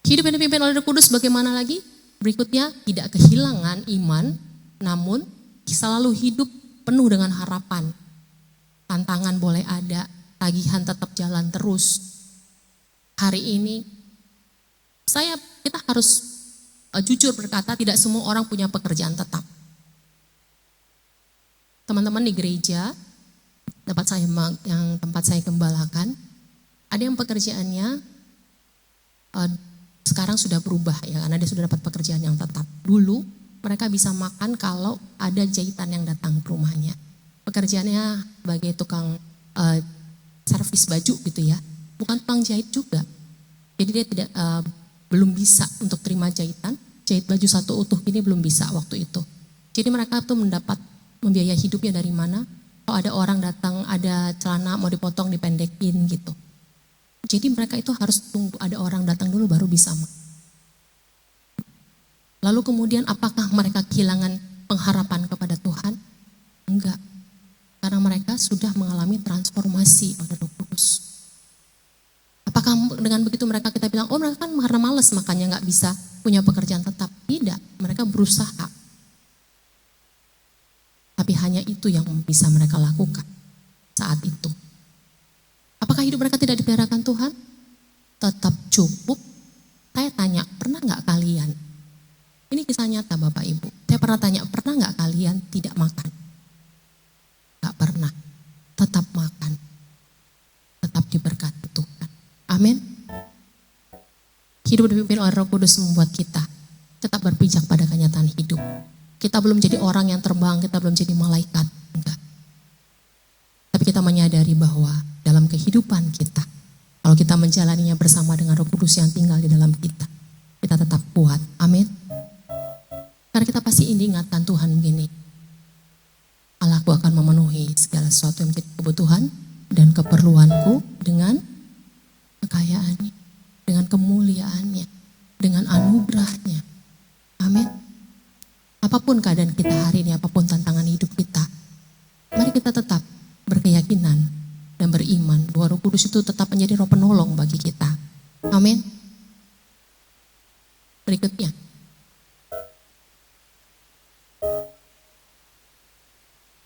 Hidup yang dipimpin oleh Roh Kudus bagaimana lagi? Berikutnya, tidak kehilangan iman, namun selalu hidup penuh dengan harapan. Tantangan boleh ada, tagihan tetap jalan terus. Hari ini kita harus jujur berkata tidak semua orang punya pekerjaan tetap. Teman-teman di gereja, tempat saya gembalakan, ada yang pekerjaannya sekarang sudah berubah ya, karena dia sudah dapat pekerjaan yang tetap. Dulu mereka bisa makan kalau ada jahitan yang datang ke rumahnya. Pekerjaannya sebagai tukang servis baju gitu ya, bukan tukang jahit juga. Jadi dia tidak belum bisa untuk terima jahitan, jahit baju satu utuh ini belum bisa waktu itu. Jadi mereka tuh mendapat membiayai hidupnya dari mana? Kalau ada orang datang, ada celana mau dipotong, dipendekin gitu. Jadi mereka itu harus tunggu ada orang datang dulu baru bisa makan. Lalu kemudian apakah mereka kehilangan pengharapan kepada Tuhan? Enggak. Karena mereka sudah mengalami transformasi oleh Roh Kudus. Apakah dengan begitu kita bilang, oh mereka kan karena malas makanya gak bisa punya pekerjaan tetap. Tidak, mereka berusaha. Tapi hanya itu yang bisa mereka lakukan saat itu. Apakah hidup mereka tidak dipeliharakan Tuhan? Tetap cukup. Saya tanya, pernah gak kalian? Ini kisah nyata Bapak Ibu. Saya pernah tanya, pernah gak kalian tidak makan? Gak pernah. Tetap makan. Tetap diberkati Tuhan. Amin. Hidup dipimpin oleh Roh Kudus membuat kita tetap berpijak pada kenyataan hidup. Kita belum jadi orang yang terbang, kita belum jadi malaikat. Enggak. Tapi kita menyadari bahwa dalam kehidupan kita, kalau kita menjalaninya bersama dengan Roh Kudus yang tinggal di dalam kita tetap kuat. Amin. Karena kita pasti ingatkan Tuhan begini, Allahku akan memenuhi segala sesuatu yang menjadi kebutuhan dan keperluanku dengan kekayaannya, dengan kemuliaannya, dengan anugerahnya. Amin. Apapun keadaan kita hari ini, apapun tantangan hidup kita, mari kita tetap berkeyakinan dan beriman bahwa Roh Kudus itu tetap menjadi roh penolong bagi kita. Amin. Berikutnya.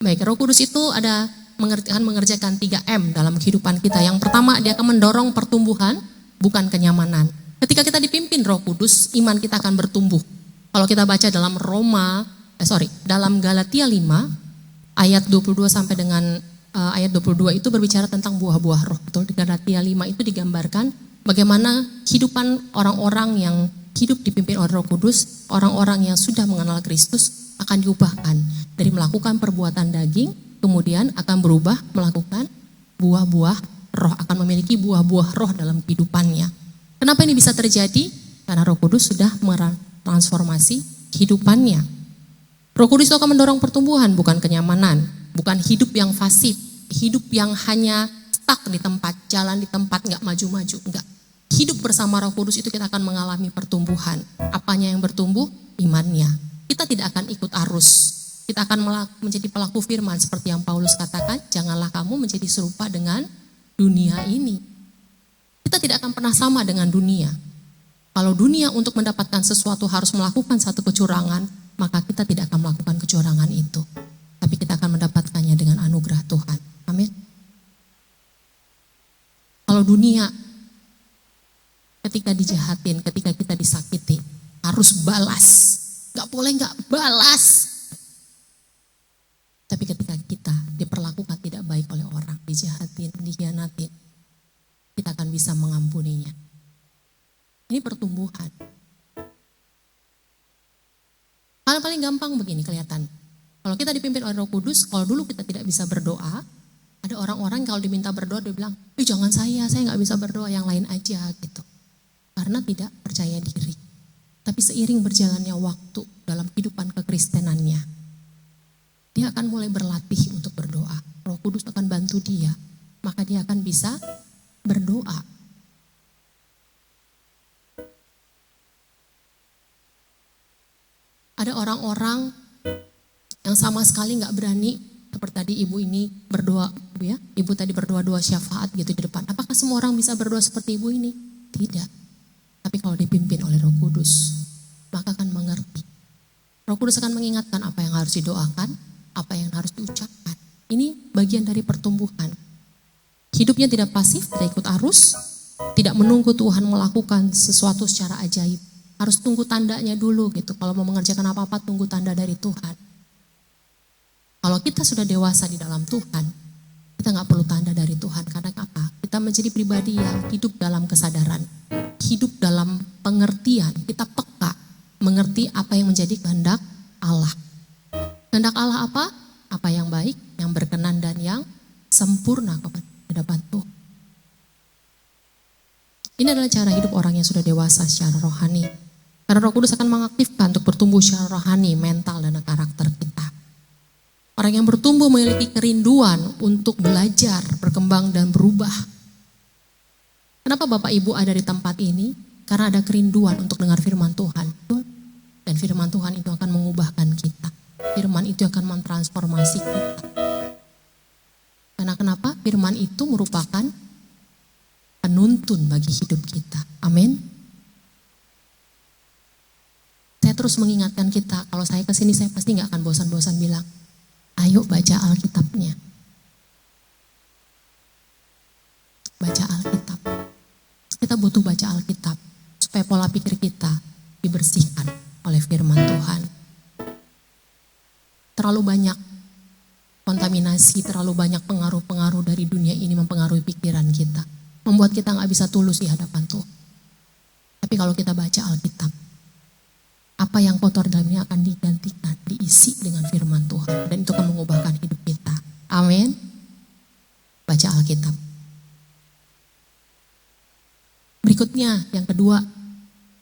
Baik, Roh Kudus itu akan mengerjakan 3M dalam kehidupan kita. Yang pertama, dia akan mendorong pertumbuhan, bukan kenyamanan. Ketika kita dipimpin Roh Kudus, iman kita akan bertumbuh. Kalau kita baca dalam dalam Galatia 5 ayat 22 sampai dengan ayat 22 itu berbicara tentang buah-buah roh. Betul, di Galatia 5 itu digambarkan bagaimana kehidupan orang-orang yang hidup dipimpin oleh Roh Kudus, orang-orang yang sudah mengenal Kristus akan diubahkan dari melakukan perbuatan daging, kemudian akan berubah melakukan buah-buah roh, akan memiliki buah-buah roh dalam kehidupannya. Kenapa ini bisa terjadi? Karena Roh Kudus sudah transformasi kehidupannya. Roh Kudus itu akan mendorong pertumbuhan, bukan kenyamanan, bukan hidup yang pasif, hidup yang hanya stuck di tempat, jalan di tempat, nggak maju-maju, enggak. Hidup bersama Roh Kudus itu kita akan mengalami pertumbuhan. Apanya yang bertumbuh? Imannya. Kita tidak akan ikut arus. Kita akan menjadi pelaku firman seperti yang Paulus katakan, janganlah kamu menjadi serupa dengan dunia ini. Kita tidak akan pernah sama dengan dunia. Kalau dunia untuk mendapatkan sesuatu harus melakukan satu kecurangan, maka kita tidak akan melakukan kecurangan itu. Tapi kita akan mendapatkannya dengan anugerah Tuhan. Amin. Kalau dunia ketika dijahatin, ketika kita disakiti, harus balas. Gak boleh gak balas. Tapi ketika kita diperlakukan tidak baik oleh orang, dijahatin, dikhianatin, kita akan bisa mengampuninya. Ini pertumbuhan. Hal paling gampang begini kelihatan. Kalau kita dipimpin oleh Roh Kudus, kalau dulu kita tidak bisa berdoa, ada orang-orang kalau diminta berdoa dia bilang, jangan saya gak bisa berdoa, yang lain aja gitu. Karena tidak percaya diri. Tapi seiring berjalannya waktu dalam kehidupan kekristenannya, dia akan mulai berlatih untuk berdoa. Roh Kudus akan bantu dia, maka dia akan bisa berdoa. Ada orang-orang yang sama sekali nggak berani, seperti tadi ibu ini berdoa, ya, ibu tadi berdoa-doa syafaat gitu di depan. Apakah semua orang bisa berdoa seperti ibu ini? Tidak. Tapi kalau dipimpin oleh Roh Kudus, maka akan mengerti. Roh Kudus akan mengingatkan apa yang harus didoakan, apa yang harus diucapkan. Ini bagian dari pertumbuhan. Hidupnya tidak pasif, tidak ikut arus, tidak menunggu Tuhan melakukan sesuatu secara ajaib. harus tunggu tandanya dulu gitu. Kalau mau mengerjakan apa-apa tunggu tanda dari Tuhan. Kalau kita sudah dewasa di dalam Tuhan, kita nggak perlu tanda dari Tuhan. Karena apa? Kita menjadi pribadi yang hidup dalam kesadaran, hidup dalam pengertian. Kita peka, mengerti apa yang menjadi kehendak Allah. Kehendak Allah apa? Apa yang baik, yang berkenan dan yang sempurna kepada hadapan Tuhan. Ini adalah cara hidup orang yang sudah dewasa secara rohani. Karena Roh Kudus akan mengaktifkan untuk bertumbuh secara rohani, mental, dan karakter kita. Orang yang bertumbuh memiliki kerinduan untuk belajar, berkembang, dan berubah. Kenapa Bapak Ibu ada di tempat ini? Karena ada kerinduan untuk dengar firman Tuhan. Dan firman Tuhan itu akan mengubahkan kita. Firman itu akan mentransformasi kita. Karena kenapa? Firman itu merupakan penuntun bagi hidup kita. Amin. Saya terus mengingatkan kita, kalau saya kesini saya pasti gak akan bosan-bosan bilang, ayo baca Alkitabnya. Baca Alkitab. Kita butuh baca Alkitab, supaya pola pikir kita dibersihkan oleh firman Tuhan. Terlalu banyak kontaminasi, terlalu banyak pengaruh-pengaruh dari dunia ini mempengaruhi pikiran kita. Membuat kita gak bisa tulus di hadapan Tuhan. Tapi kalau kita baca Alkitab, apa yang kotor dalamnya akan digantikan, diisi dengan firman Tuhan. Dan itu akan mengubahkan hidup kita. Amin. Baca Alkitab. Berikutnya, yang kedua,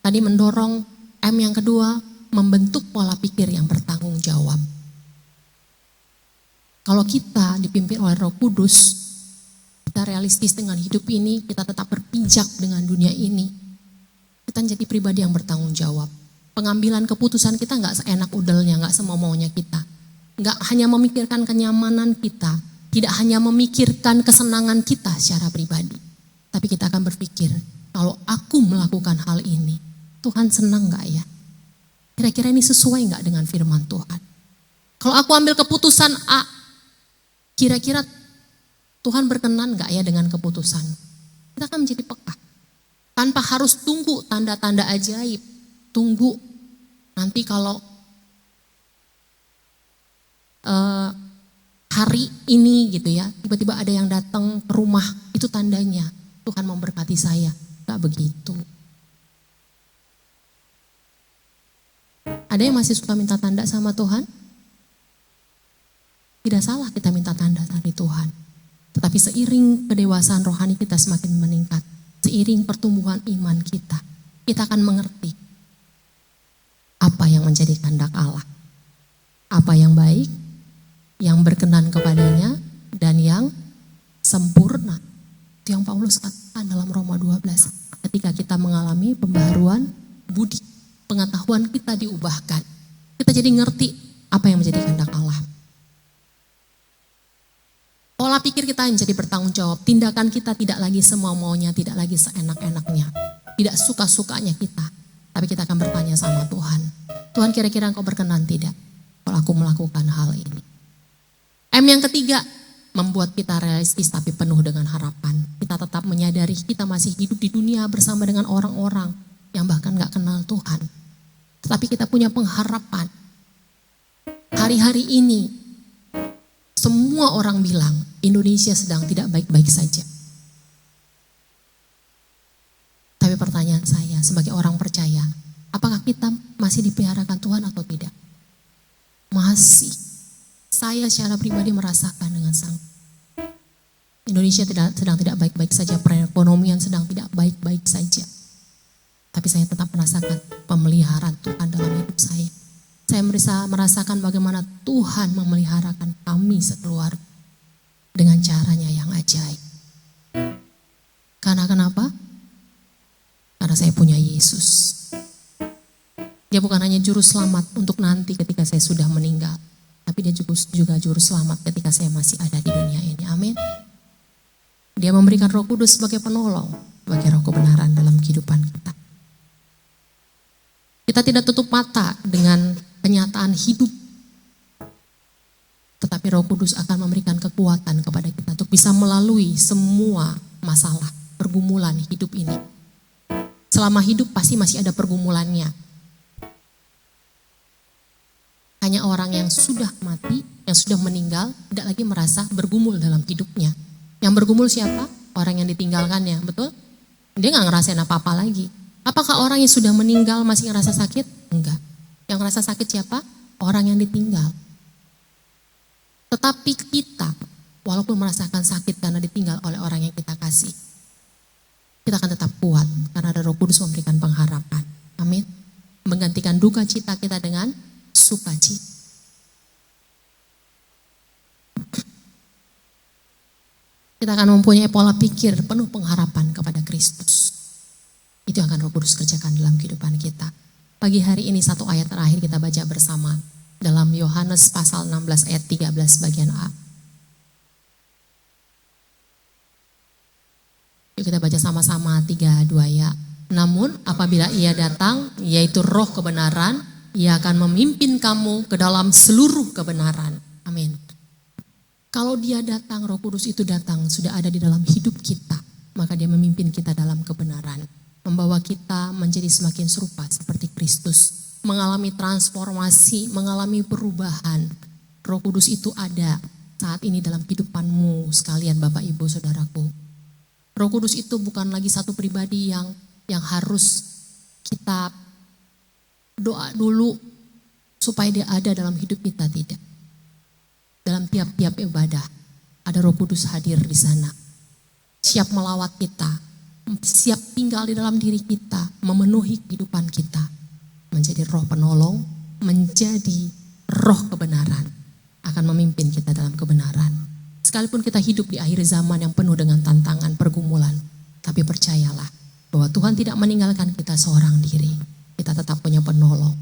tadi mendorong M yang kedua, membentuk pola pikir yang bertanggung jawab. Kalau kita dipimpin oleh Roh Kudus, kita realistis dengan hidup ini, kita tetap berpijak dengan dunia ini, kita menjadi pribadi yang bertanggung jawab. Pengambilan keputusan kita gak seenak udelnya, gak semau-maunya kita. Gak hanya memikirkan kenyamanan kita, tidak hanya memikirkan kesenangan kita secara pribadi. Tapi kita akan berpikir, kalau aku melakukan hal ini, Tuhan senang gak ya? Kira-kira ini sesuai gak dengan firman Tuhan? Kalau aku ambil keputusan A, kira-kira Tuhan berkenan gak ya dengan keputusan? Kita akan menjadi peka. Tanpa harus tunggu tanda-tanda ajaib. Tunggu nanti kalau hari ini gitu ya, tiba-tiba ada yang datang ke rumah, itu tandanya Tuhan memberkati saya. Gak begitu. Ada yang masih suka minta tanda sama Tuhan? Tidak salah kita minta tanda dari Tuhan. Tetapi seiring kedewasaan rohani kita semakin meningkat, seiring pertumbuhan iman kita, kita akan mengerti apa yang menjadi kehendak Allah. Apa yang baik, yang berkenan kepadanya, dan yang sempurna. Itu yang Paulus katakan dalam Roma 12. Ketika kita mengalami pembaharuan budi, pengetahuan kita diubahkan. Kita jadi ngerti apa yang menjadi kehendak Allah. Pola pikir kita menjadi bertanggung jawab. Tindakan kita tidak lagi semau-maunya, tidak lagi seenak-enaknya. Tidak suka-sukanya kita. Tapi kita akan bertanya sama Tuhan. Tuhan, kira-kira Engkau berkenan tidak kalau aku melakukan hal ini? M yang ketiga, membuat kita realistis tapi penuh dengan harapan. Kita tetap menyadari kita masih hidup di dunia bersama dengan orang-orang yang bahkan gak kenal Tuhan. Tetapi kita punya pengharapan. Hari-hari ini, semua orang bilang Indonesia sedang tidak baik-baik saja. Tapi pertanyaan saya sebagai orang percaya, apakah kita masih dipeliharakan Tuhan atau tidak? Masih. Saya secara pribadi merasakan dengan Indonesia sedang tidak baik-baik saja, perekonomian sedang tidak baik-baik saja. Tapi saya tetap merasakan pemeliharaan Tuhan dalam hidup saya. Saya merasakan bagaimana Tuhan memeliharakan kami sekeluarga dengan caranya yang ajaib. Karena kenapa? Karena saya punya Yesus. Dia bukan hanya juru selamat untuk nanti ketika saya sudah meninggal, tapi dia juga juru selamat ketika saya masih ada di dunia ini. Amin. Dia memberikan Roh Kudus sebagai penolong, sebagai roh kebenaran dalam kehidupan kita. Kita tidak tutup mata dengan kenyataan hidup. Tetapi Roh Kudus akan memberikan kekuatan kepada kita untuk bisa melalui semua masalah, pergumulan hidup ini. selama hidup pasti masih ada pergumulannya. Hanya orang yang sudah mati, yang sudah meninggal, tidak lagi merasa bergumul dalam hidupnya. Yang bergumul siapa? Orang yang ditinggalkannya, betul? Dia gak ngerasain apa-apa lagi. Apakah orang yang sudah meninggal masih ngerasa sakit? Enggak. Yang ngerasa sakit siapa? Orang yang ditinggal. Tetapi kita, walaupun merasakan sakit karena ditinggal oleh orang yang kita kasih, kita akan tetap kuat karena ada Roh Kudus memberikan pengharapan. Amin. Menggantikan duka cita kita dengan sukacita. Kita akan mempunyai pola pikir penuh pengharapan kepada Kristus. Itu yang akan Roh Kudus kerjakan dalam kehidupan kita. Pagi hari ini satu ayat terakhir kita baca bersama dalam Yohanes pasal 16 ayat 13 bagian A. Yuk kita baca sama-sama 3, 2 ya. Namun apabila ia datang, yaitu Roh kebenaran, ia akan memimpin kamu ke dalam seluruh kebenaran. Amin. Kalau dia datang, Roh Kudus itu datang, sudah ada di dalam hidup kita, maka dia memimpin kita dalam kebenaran. Membawa kita menjadi semakin serupa seperti Kristus. Mengalami transformasi, mengalami perubahan. Roh Kudus itu ada saat ini dalam kehidupanmu sekalian Bapak Ibu Saudaraku. Roh Kudus itu bukan lagi satu pribadi yang harus kita doa dulu supaya dia ada dalam hidup kita, tidak. Dalam tiap-tiap ibadah ada Roh Kudus hadir di sana. Siap melawat kita, siap tinggal di dalam diri kita, memenuhi kehidupan kita. Menjadi roh penolong, menjadi roh kebenaran. Akan memimpin kita dalam kebenaran. Sekalipun kita hidup di akhir zaman yang penuh dengan tantangan, pergumulan. Tapi percayalah bahwa Tuhan tidak meninggalkan kita seorang diri. Kita tetap punya penolong.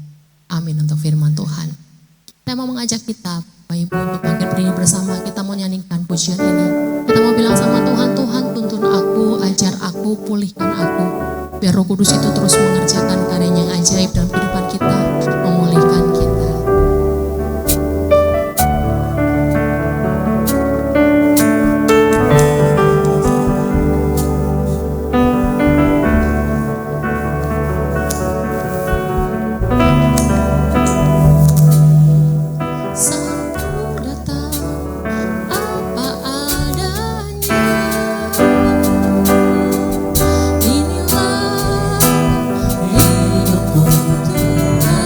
Amin untuk firman Tuhan. Saya mau mengajak kita, Bapak Ibu, untuk bangkit berdiri bersama. Kita mau nyanyikan pujian ini. Kita mau bilang sama Tuhan, Tuhan tuntun aku, ajar aku, pulihkan aku. Biar Roh Kudus itu terus mengerjakan karya yang ajaib dalam kehidupan kita, memulihkan kita. Inilah hidupku Tuhan.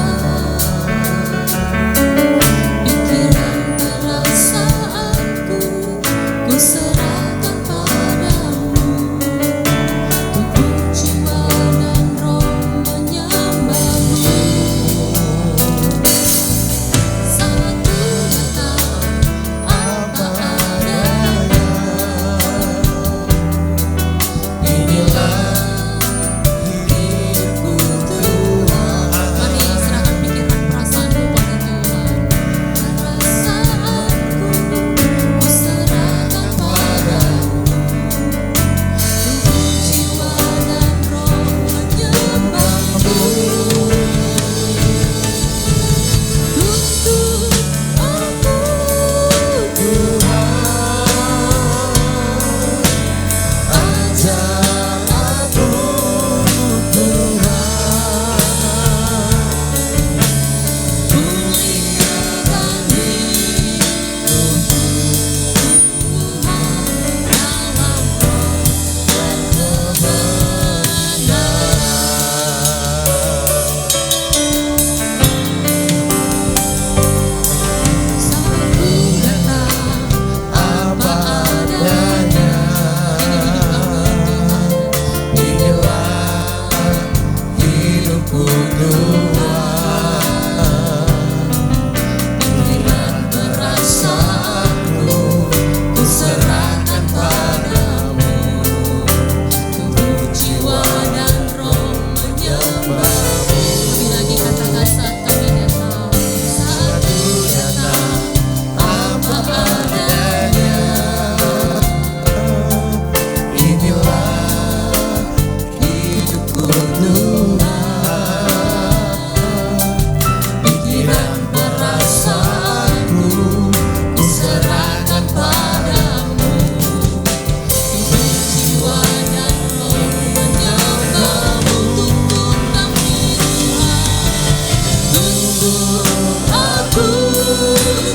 Aku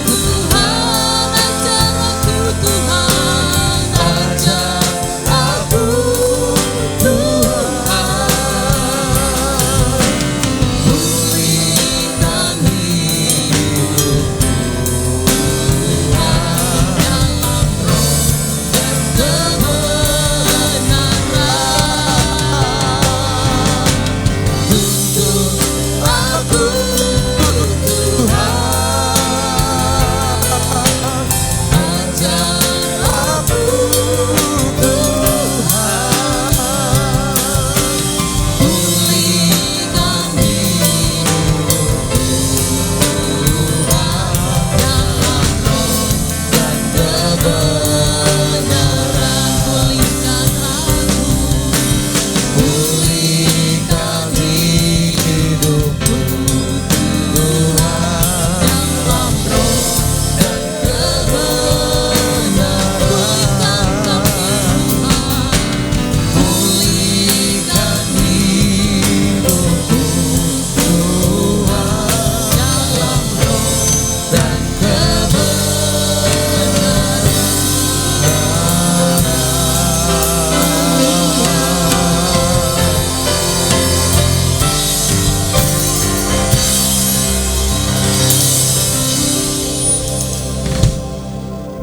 Tuhan, ajar aku Tuhan, ajar aku Tuhan. Pulihkan hidupku Tuhan, dalam roh dan kebenaran. Tuntun aku Tuhan, ajar aku Tuhan. Pulihkan hidupku Tuhan, dalam roh dan kebenaran. Pulihkan aku, pulihkan hidupku Tuhan, dalam roh dan kebenaran. Pulihkan kami Tuhan, pulihkan hidupku Tuhan, dalam roh dan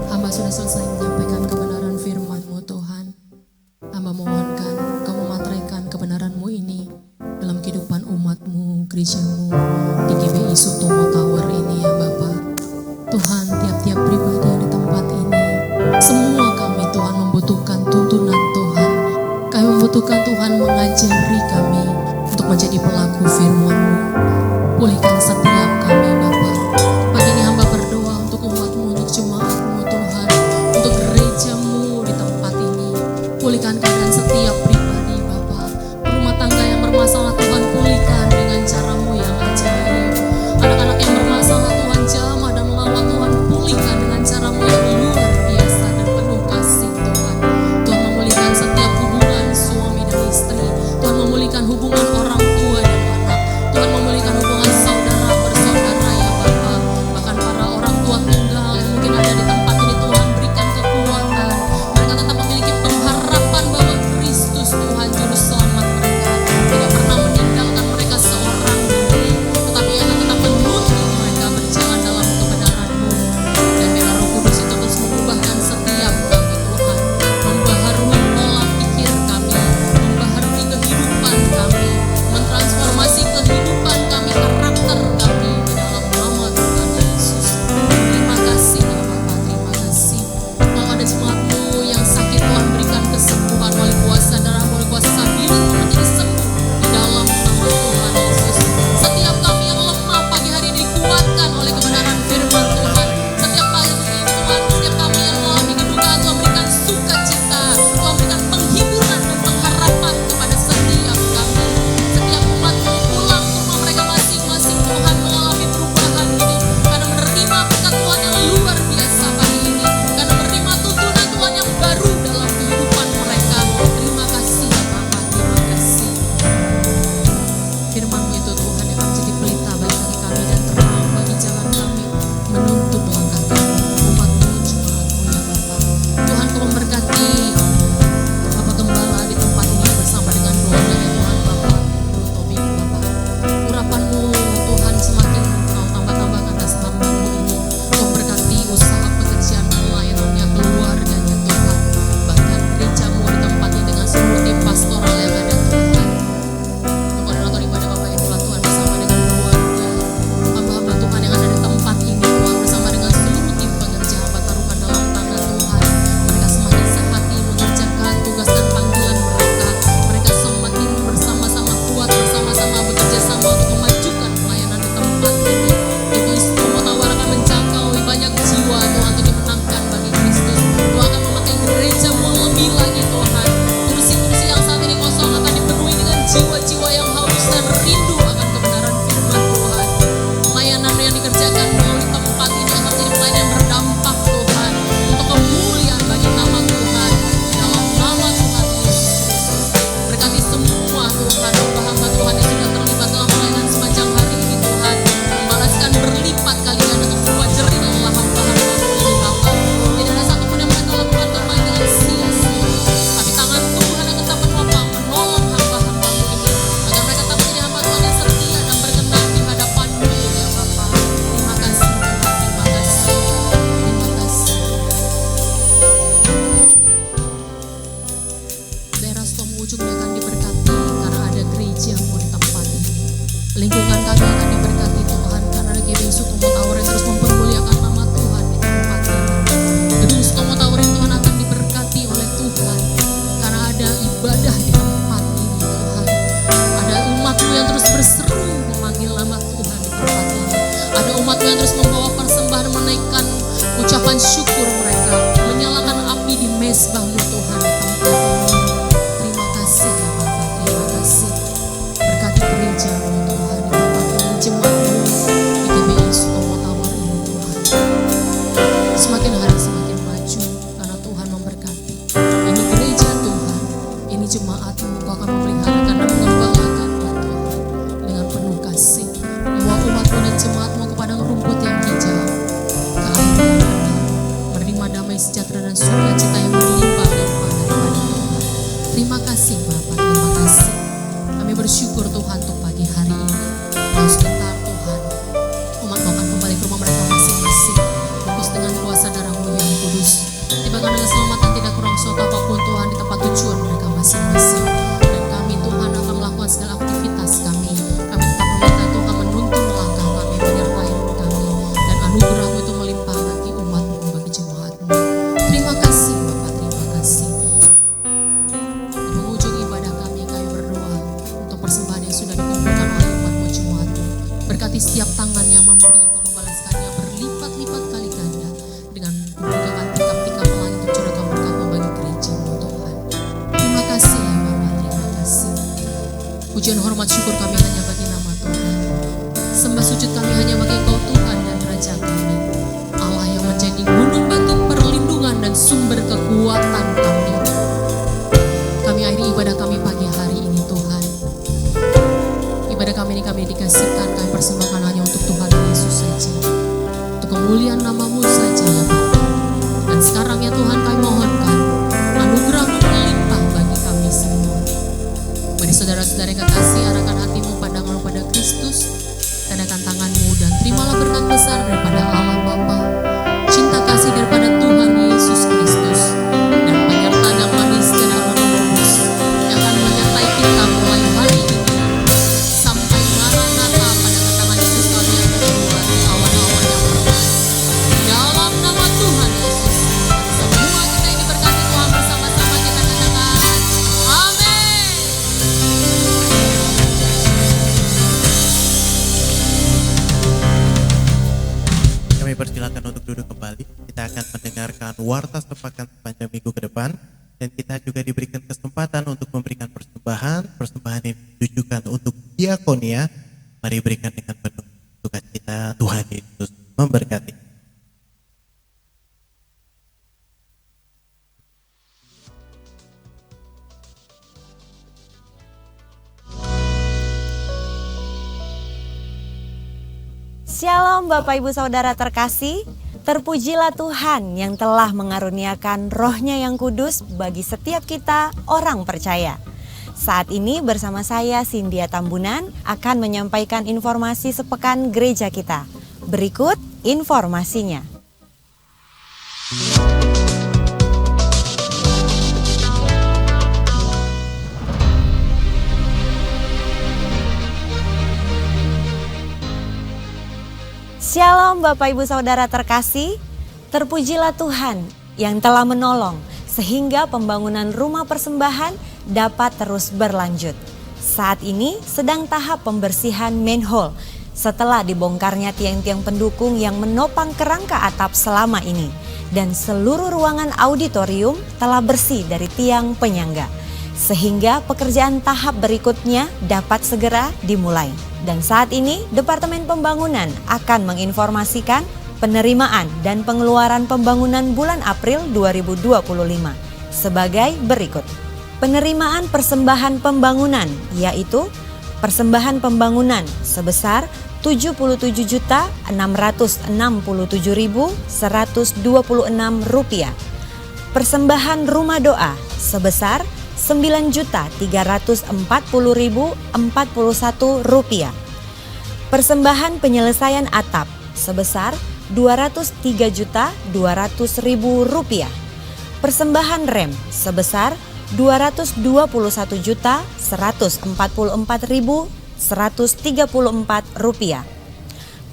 Hamba sudah selesai menyampaikan kebenaran firman-Mu Tuhan. Hamba mohonkan Kau memateraikan kebenaran-Mu ini dalam kehidupan umat-Mu, gereja-Mu di GBI Sutomo Tower ini ya Bapa. Tuhan, tiap-tiap pribadi yang di tempat ini, semua kami Tuhan membutuhkan tuntunan Tuhan. Kami membutuhkan Tuhan mengajari kami untuk menjadi pelaku firman-Mu. Pulihkan setiap kami Bapa. Pagi ini hamba berdoa untuk umat-Mu, untuk jemaat-Mu Tuhan, untuk gereja-Mu di tempat ini. Pulihkan keadaan setiap pribadi Bapa. Rumah tangga yang bermasalah Tuhan, pulihkan dengan cara-Mu yang ajaib. Anak-anak yang bermasalah Tuhan, jamah dan lawat Tuhan, pulihkan dengan cara-Mu yang luar biasa dan penuh kasih Tuhan. Tuhan memulihkan setiap hubungan suami dan istri. Tuhan memulihkan hubungan orang tua dan anak. Tuhan memulihkan umat yang terus membawa persembahan, menaikkan ucapan syukur mereka, menyalakan api di mezbah-Mu Tuhan di tempat ini. Terima kasih ya Bapa, terima kasih. Berkati gereja-Mu Tuhan di tempat ini, jemaat-Mu di GBI Sutomo Tawar ini Tuhan. Semakin hari semakin maju karena Tuhan memberkati. Ini gereja Tuhan, ini jemaat-Mu, Engkau akan memeliharakan dan mengembangkannya Tuhan dengan penuh kasih. Bawa umat-Mu dan jemaat-Mu ke padang rumput yang hijau, ke air yang tenang, menerima damai sejahtera dan sukacita yang berlimpah daripada Tuhan. Terima kasih Bapa, terima kasih. Kami bersyukur Tuhan untuk pagi hari ini. Kalau sebentar Tuhan, umat-Mu akan kembali ke rumah mereka masing-masing, bungkus dengan kuasa darah-Mu yang kudus. Tibakan dengan keselamatan tidak kurang suatu apapun Tuhan di tempat tujuan mereka masing-masing. Dan kami Tuhan akan melakukan segala aktivitas kami. Kami tetap meminta Tuhan menuntun langkah kami, menyertai kami. Dan anugerah-Mu itu melimpah bagi umat-Mu, bagi jemaat-Mu. Terima kasih Bapak, terima kasih. Di penghujung ibadah kami berdoa untuk persembahan yang sudah dikumpulkan oleh umat-Mu, jemaat-Mu. Berkati setiap tangan yang memberi, Engkau membalaskannya berlipat-lipat kali ganda dengan membukakan tikap-tikap pelangi untuk curahkan berkat-Mu bagi gereja-Mu Tuhan. Terima kasih ya Bapak, terima kasih. Pujian hormat syukur kami hanya bagi nama Tuhan. Sembah sujud kami hanya bagi Engkau Tuhan dan Raja kami. Allah yang menjadi gunung batu perlindungan dan sumber kekuatan kami. Kami akhiri ibadah kami pagi hari ini Tuhan. Ibadah kami ini kami dikasihkan, kami persembahkan hanya untuk Tuhan Yesus saja. Untuk kemuliaan nama-Mu saja ya Bapa. Dan sekarang ya Tuhan kami mohonkan anugerah-Mu melimpah bagi kami semua. Bagi saudara-saudara yang kekasih, arahkan hatimu, pandanglah pada Kristus, tadakan tanganmu dan terimalah berkat besar daripada Allah Bapa, cinta kasih daripada Tuhan Yesus Kristus, dan penyertaan yang manis dan Roh Kudus yang akan menyertai kita mulai hari ini sampai Maranatha pada kedatangan Yesus kami yang kedua di awan-awan yang pertama. Dalam nama Tuhan Yesus, semua kita ini berkati Tuhan bersama-sama kita katakan amin. Kami persilakan untuk duduk kembali. Kita akan mendengarkan warta sepekan sepanjang minggu ke depan. Dan kita juga diberikan kesempatan untuk memberikan persembahan yang ditujukan untuk diakonia. Mari berikan dengan penuh sukacita. Tuhan Yesus memberkati. Shalom Bapak Ibu Saudara terkasih, terpujilah Tuhan yang telah mengaruniakan Roh-Nya yang kudus bagi setiap kita orang percaya. Saat ini bersama saya Cynthia Tambunan akan menyampaikan informasi sepekan gereja kita. Berikut informasinya. Shalom Bapak Ibu Saudara terkasih, terpujilah Tuhan yang telah menolong sehingga pembangunan rumah persembahan dapat terus berlanjut. Saat ini sedang tahap pembersihan manhole setelah dibongkarnya tiang-tiang pendukung yang menopang kerangka atap selama ini. Dan seluruh ruangan auditorium telah bersih dari tiang penyangga. Sehingga pekerjaan tahap berikutnya dapat segera dimulai. Dan saat ini Departemen Pembangunan akan menginformasikan penerimaan dan pengeluaran pembangunan bulan April 2025 sebagai berikut. Penerimaan persembahan pembangunan yaitu persembahan pembangunan sebesar Rp76.167.126. Persembahan rumah doa sebesar Rp9.340.041. Persembahan penyelesaian atap sebesar Rp203.200.000. Persembahan rem sebesar Rp221.144.134.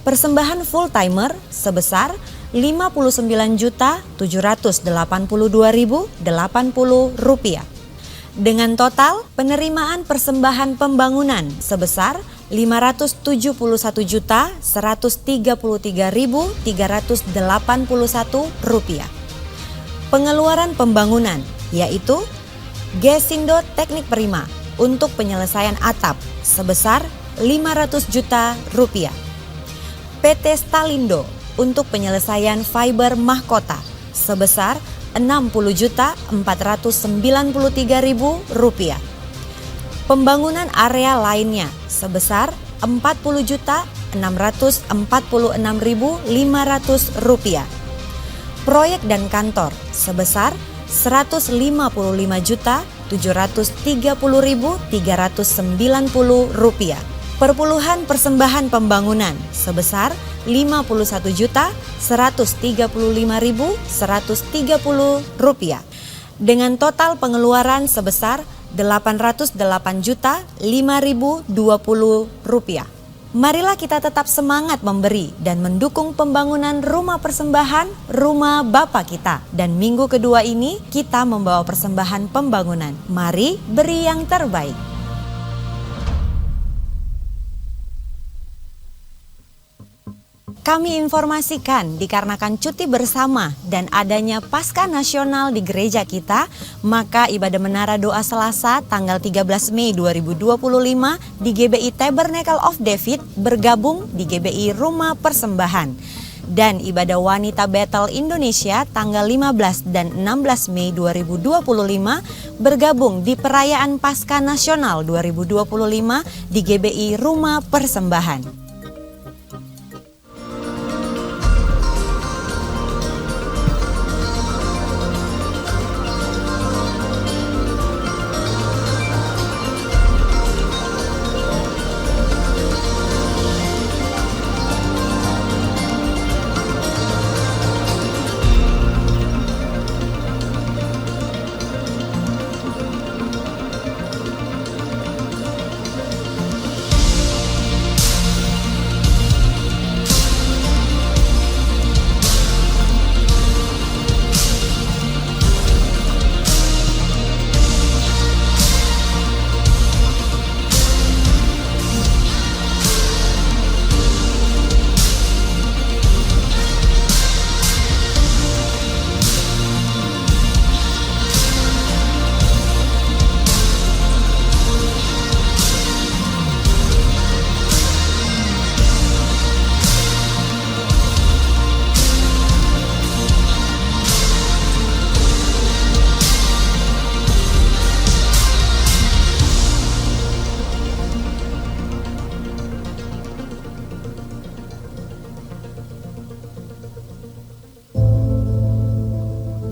Persembahan full timer sebesar Rp597.782.080. Dengan total penerimaan persembahan pembangunan sebesar Rp571.133.381. Pengeluaran pembangunan yaitu Gesindo Teknik Prima untuk penyelesaian atap sebesar Rp500 juta. PT Stalindo untuk penyelesaian fiber mahkota sebesar Rp60.493.000. Pembangunan area lainnya sebesar Rp40.646.500. Proyek dan kantor sebesar Rp155.730.390. Perpuluhan persembahan pembangunan sebesar Rp501.135.130 dengan total pengeluaran sebesar Rp808.520. Marilah kita tetap semangat memberi dan mendukung pembangunan rumah persembahan rumah Bapa kita. Dan minggu kedua ini kita membawa persembahan pembangunan. Mari beri yang terbaik. Kami informasikan dikarenakan cuti bersama dan adanya Paskah Nasional di gereja kita, maka ibadah menara doa Selasa tanggal 13 Mei 2025 di GBI Tabernacle of David bergabung di GBI Rumah Persembahan. Dan ibadah wanita Bethel Indonesia tanggal 15 dan 16 Mei 2025 bergabung di perayaan Paskah Nasional 2025 di GBI Rumah Persembahan.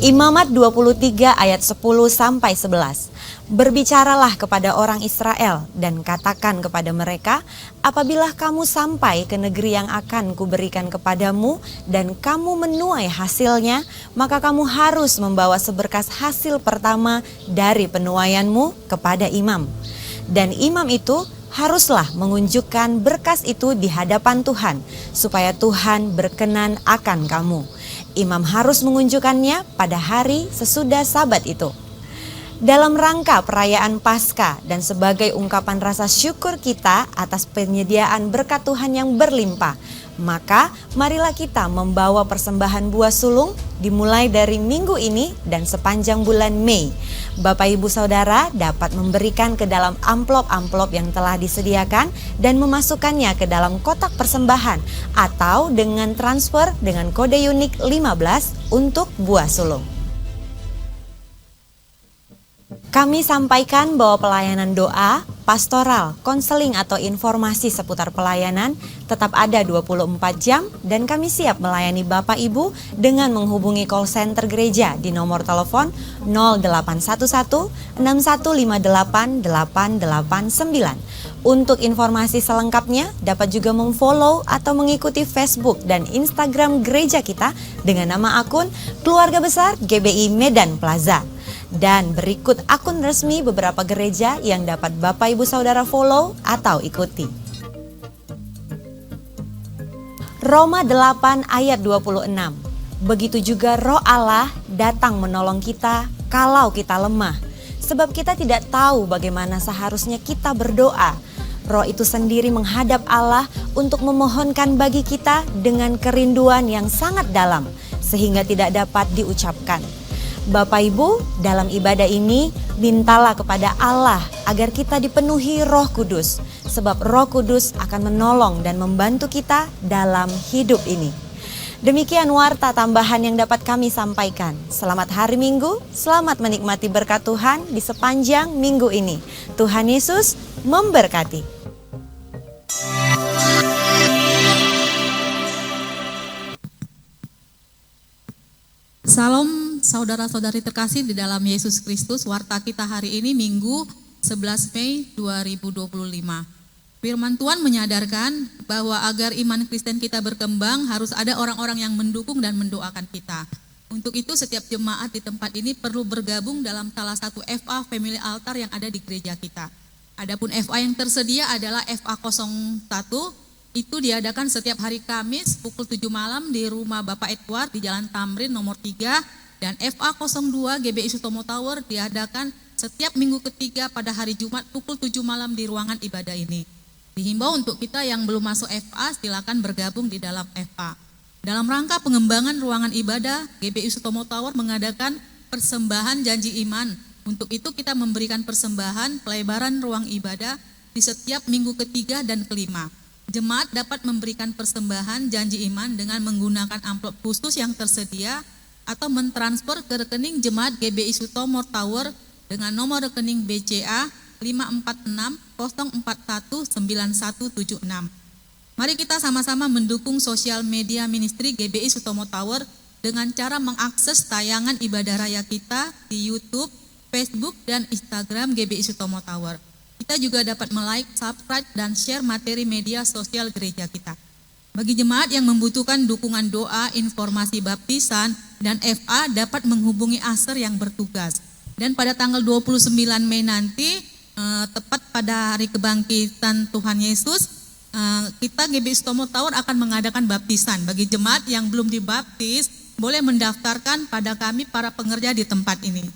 Imamat 23 ayat 10 sampai 11. Berbicaralah kepada orang Israel dan katakan kepada mereka, apabila kamu sampai ke negeri yang akan kuberikan kepadamu dan kamu menuai hasilnya, maka kamu harus membawa seberkas hasil pertama dari penuaianmu kepada imam. Dan imam itu haruslah mengunjukkan berkas itu di hadapan Tuhan, supaya Tuhan berkenan akan kamu. Imam harus mengunjukkannya pada hari sesudah Sabat itu. Dalam rangka perayaan Paskah dan sebagai ungkapan rasa syukur kita atas penyediaan berkat Tuhan yang berlimpah, maka marilah kita membawa persembahan buah sulung dimulai dari minggu ini dan sepanjang bulan Mei. Bapak Ibu Saudara dapat memberikan ke dalam amplop-amplop yang telah disediakan dan memasukkannya ke dalam kotak persembahan atau dengan transfer dengan kode unik 15 untuk buah sulung. Kami sampaikan bahwa pelayanan doa, pastoral, konseling atau informasi seputar pelayanan tetap ada 24 jam dan kami siap melayani Bapak Ibu dengan menghubungi call center gereja di nomor telepon 0811 6158 889. Untuk informasi selengkapnya dapat juga memfollow atau mengikuti Facebook dan Instagram gereja kita dengan nama akun Keluarga Besar GBI Medan Plaza. Dan berikut akun resmi beberapa gereja yang dapat Bapak Ibu Saudara follow atau ikuti. Roma 8 ayat 26. Begitu juga Roh Allah datang menolong kita kalau kita lemah. Sebab kita tidak tahu bagaimana seharusnya kita berdoa. Roh itu sendiri menghadap Allah untuk memohonkan bagi kita dengan kerinduan yang sangat dalam sehingga tidak dapat diucapkan. Bapak Ibu, dalam ibadah ini mintalah kepada Allah agar kita dipenuhi Roh Kudus, sebab Roh Kudus akan menolong dan membantu kita dalam hidup ini. Demikian warta tambahan yang dapat kami sampaikan. Selamat hari Minggu, selamat menikmati berkat Tuhan di sepanjang minggu ini. Tuhan Yesus memberkati. Salam saudara-saudari terkasih di dalam Yesus Kristus. Warta kita hari ini Minggu 11 Mei 2025. Firman Tuhan menyadarkan bahwa agar iman Kristen kita berkembang harus ada orang-orang yang mendukung dan mendoakan kita. Untuk itu setiap jemaat di tempat ini perlu bergabung dalam salah satu FA Family Altar yang ada di gereja kita. Adapun FA yang tersedia adalah FA 01, itu diadakan setiap hari Kamis pukul 7 malam di rumah Bapak Edward di Jalan Tamrin nomor 3. Dan FA 02 GBI Sutomo Tower diadakan setiap minggu ketiga pada hari Jumat pukul 7 malam di ruangan ibadah ini. Dihimbau untuk kita yang belum masuk FA, silakan bergabung di dalam FA. Dalam rangka pengembangan ruangan ibadah, GBI Sutomo Tower mengadakan persembahan janji iman. Untuk itu kita memberikan persembahan pelebaran ruang ibadah di setiap minggu ketiga dan kelima. Jemaat dapat memberikan persembahan janji iman dengan menggunakan amplop khusus yang tersedia atau mentransfer ke rekening jemaat GBI Sutomo Tower dengan nomor rekening BCA 546-041-9176. Mari kita sama-sama mendukung sosial media ministry GBI Sutomo Tower dengan cara mengakses tayangan ibadah raya kita di YouTube, Facebook, dan Instagram GBI Sutomo Tower. Kita juga dapat like, subscribe, dan share materi media sosial gereja kita. Bagi jemaat yang membutuhkan dukungan doa, informasi baptisan, dan FA dapat menghubungi ASER yang bertugas. Dan pada tanggal 29 Mei nanti, tepat pada hari kebangkitan Tuhan Yesus, kita GBI Sutomo Tower akan mengadakan baptisan. Bagi jemaat yang belum dibaptis, boleh mendaftarkan pada kami para pengerja di tempat ini.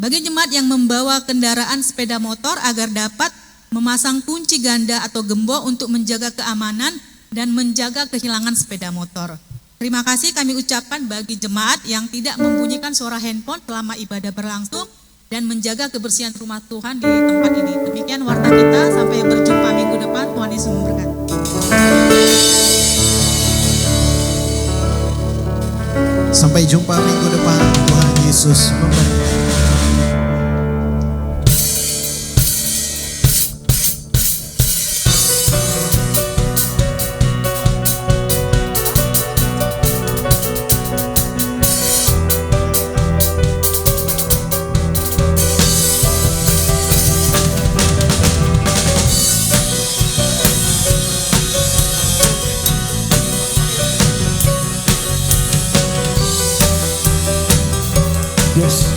Bagi jemaat yang membawa kendaraan sepeda motor agar dapat memasang kunci ganda atau gembok untuk menjaga keamanan dan menjaga kehilangan sepeda motor. Terima kasih kami ucapkan bagi jemaat yang tidak membunyikan suara handphone selama ibadah berlangsung dan menjaga kebersihan rumah Tuhan di tempat ini. Demikian warta kita, sampai berjumpa minggu depan. Tuhan Yesus memberkati. Sampai jumpa minggu depan. Tuhan Yesus memberkati. Yes.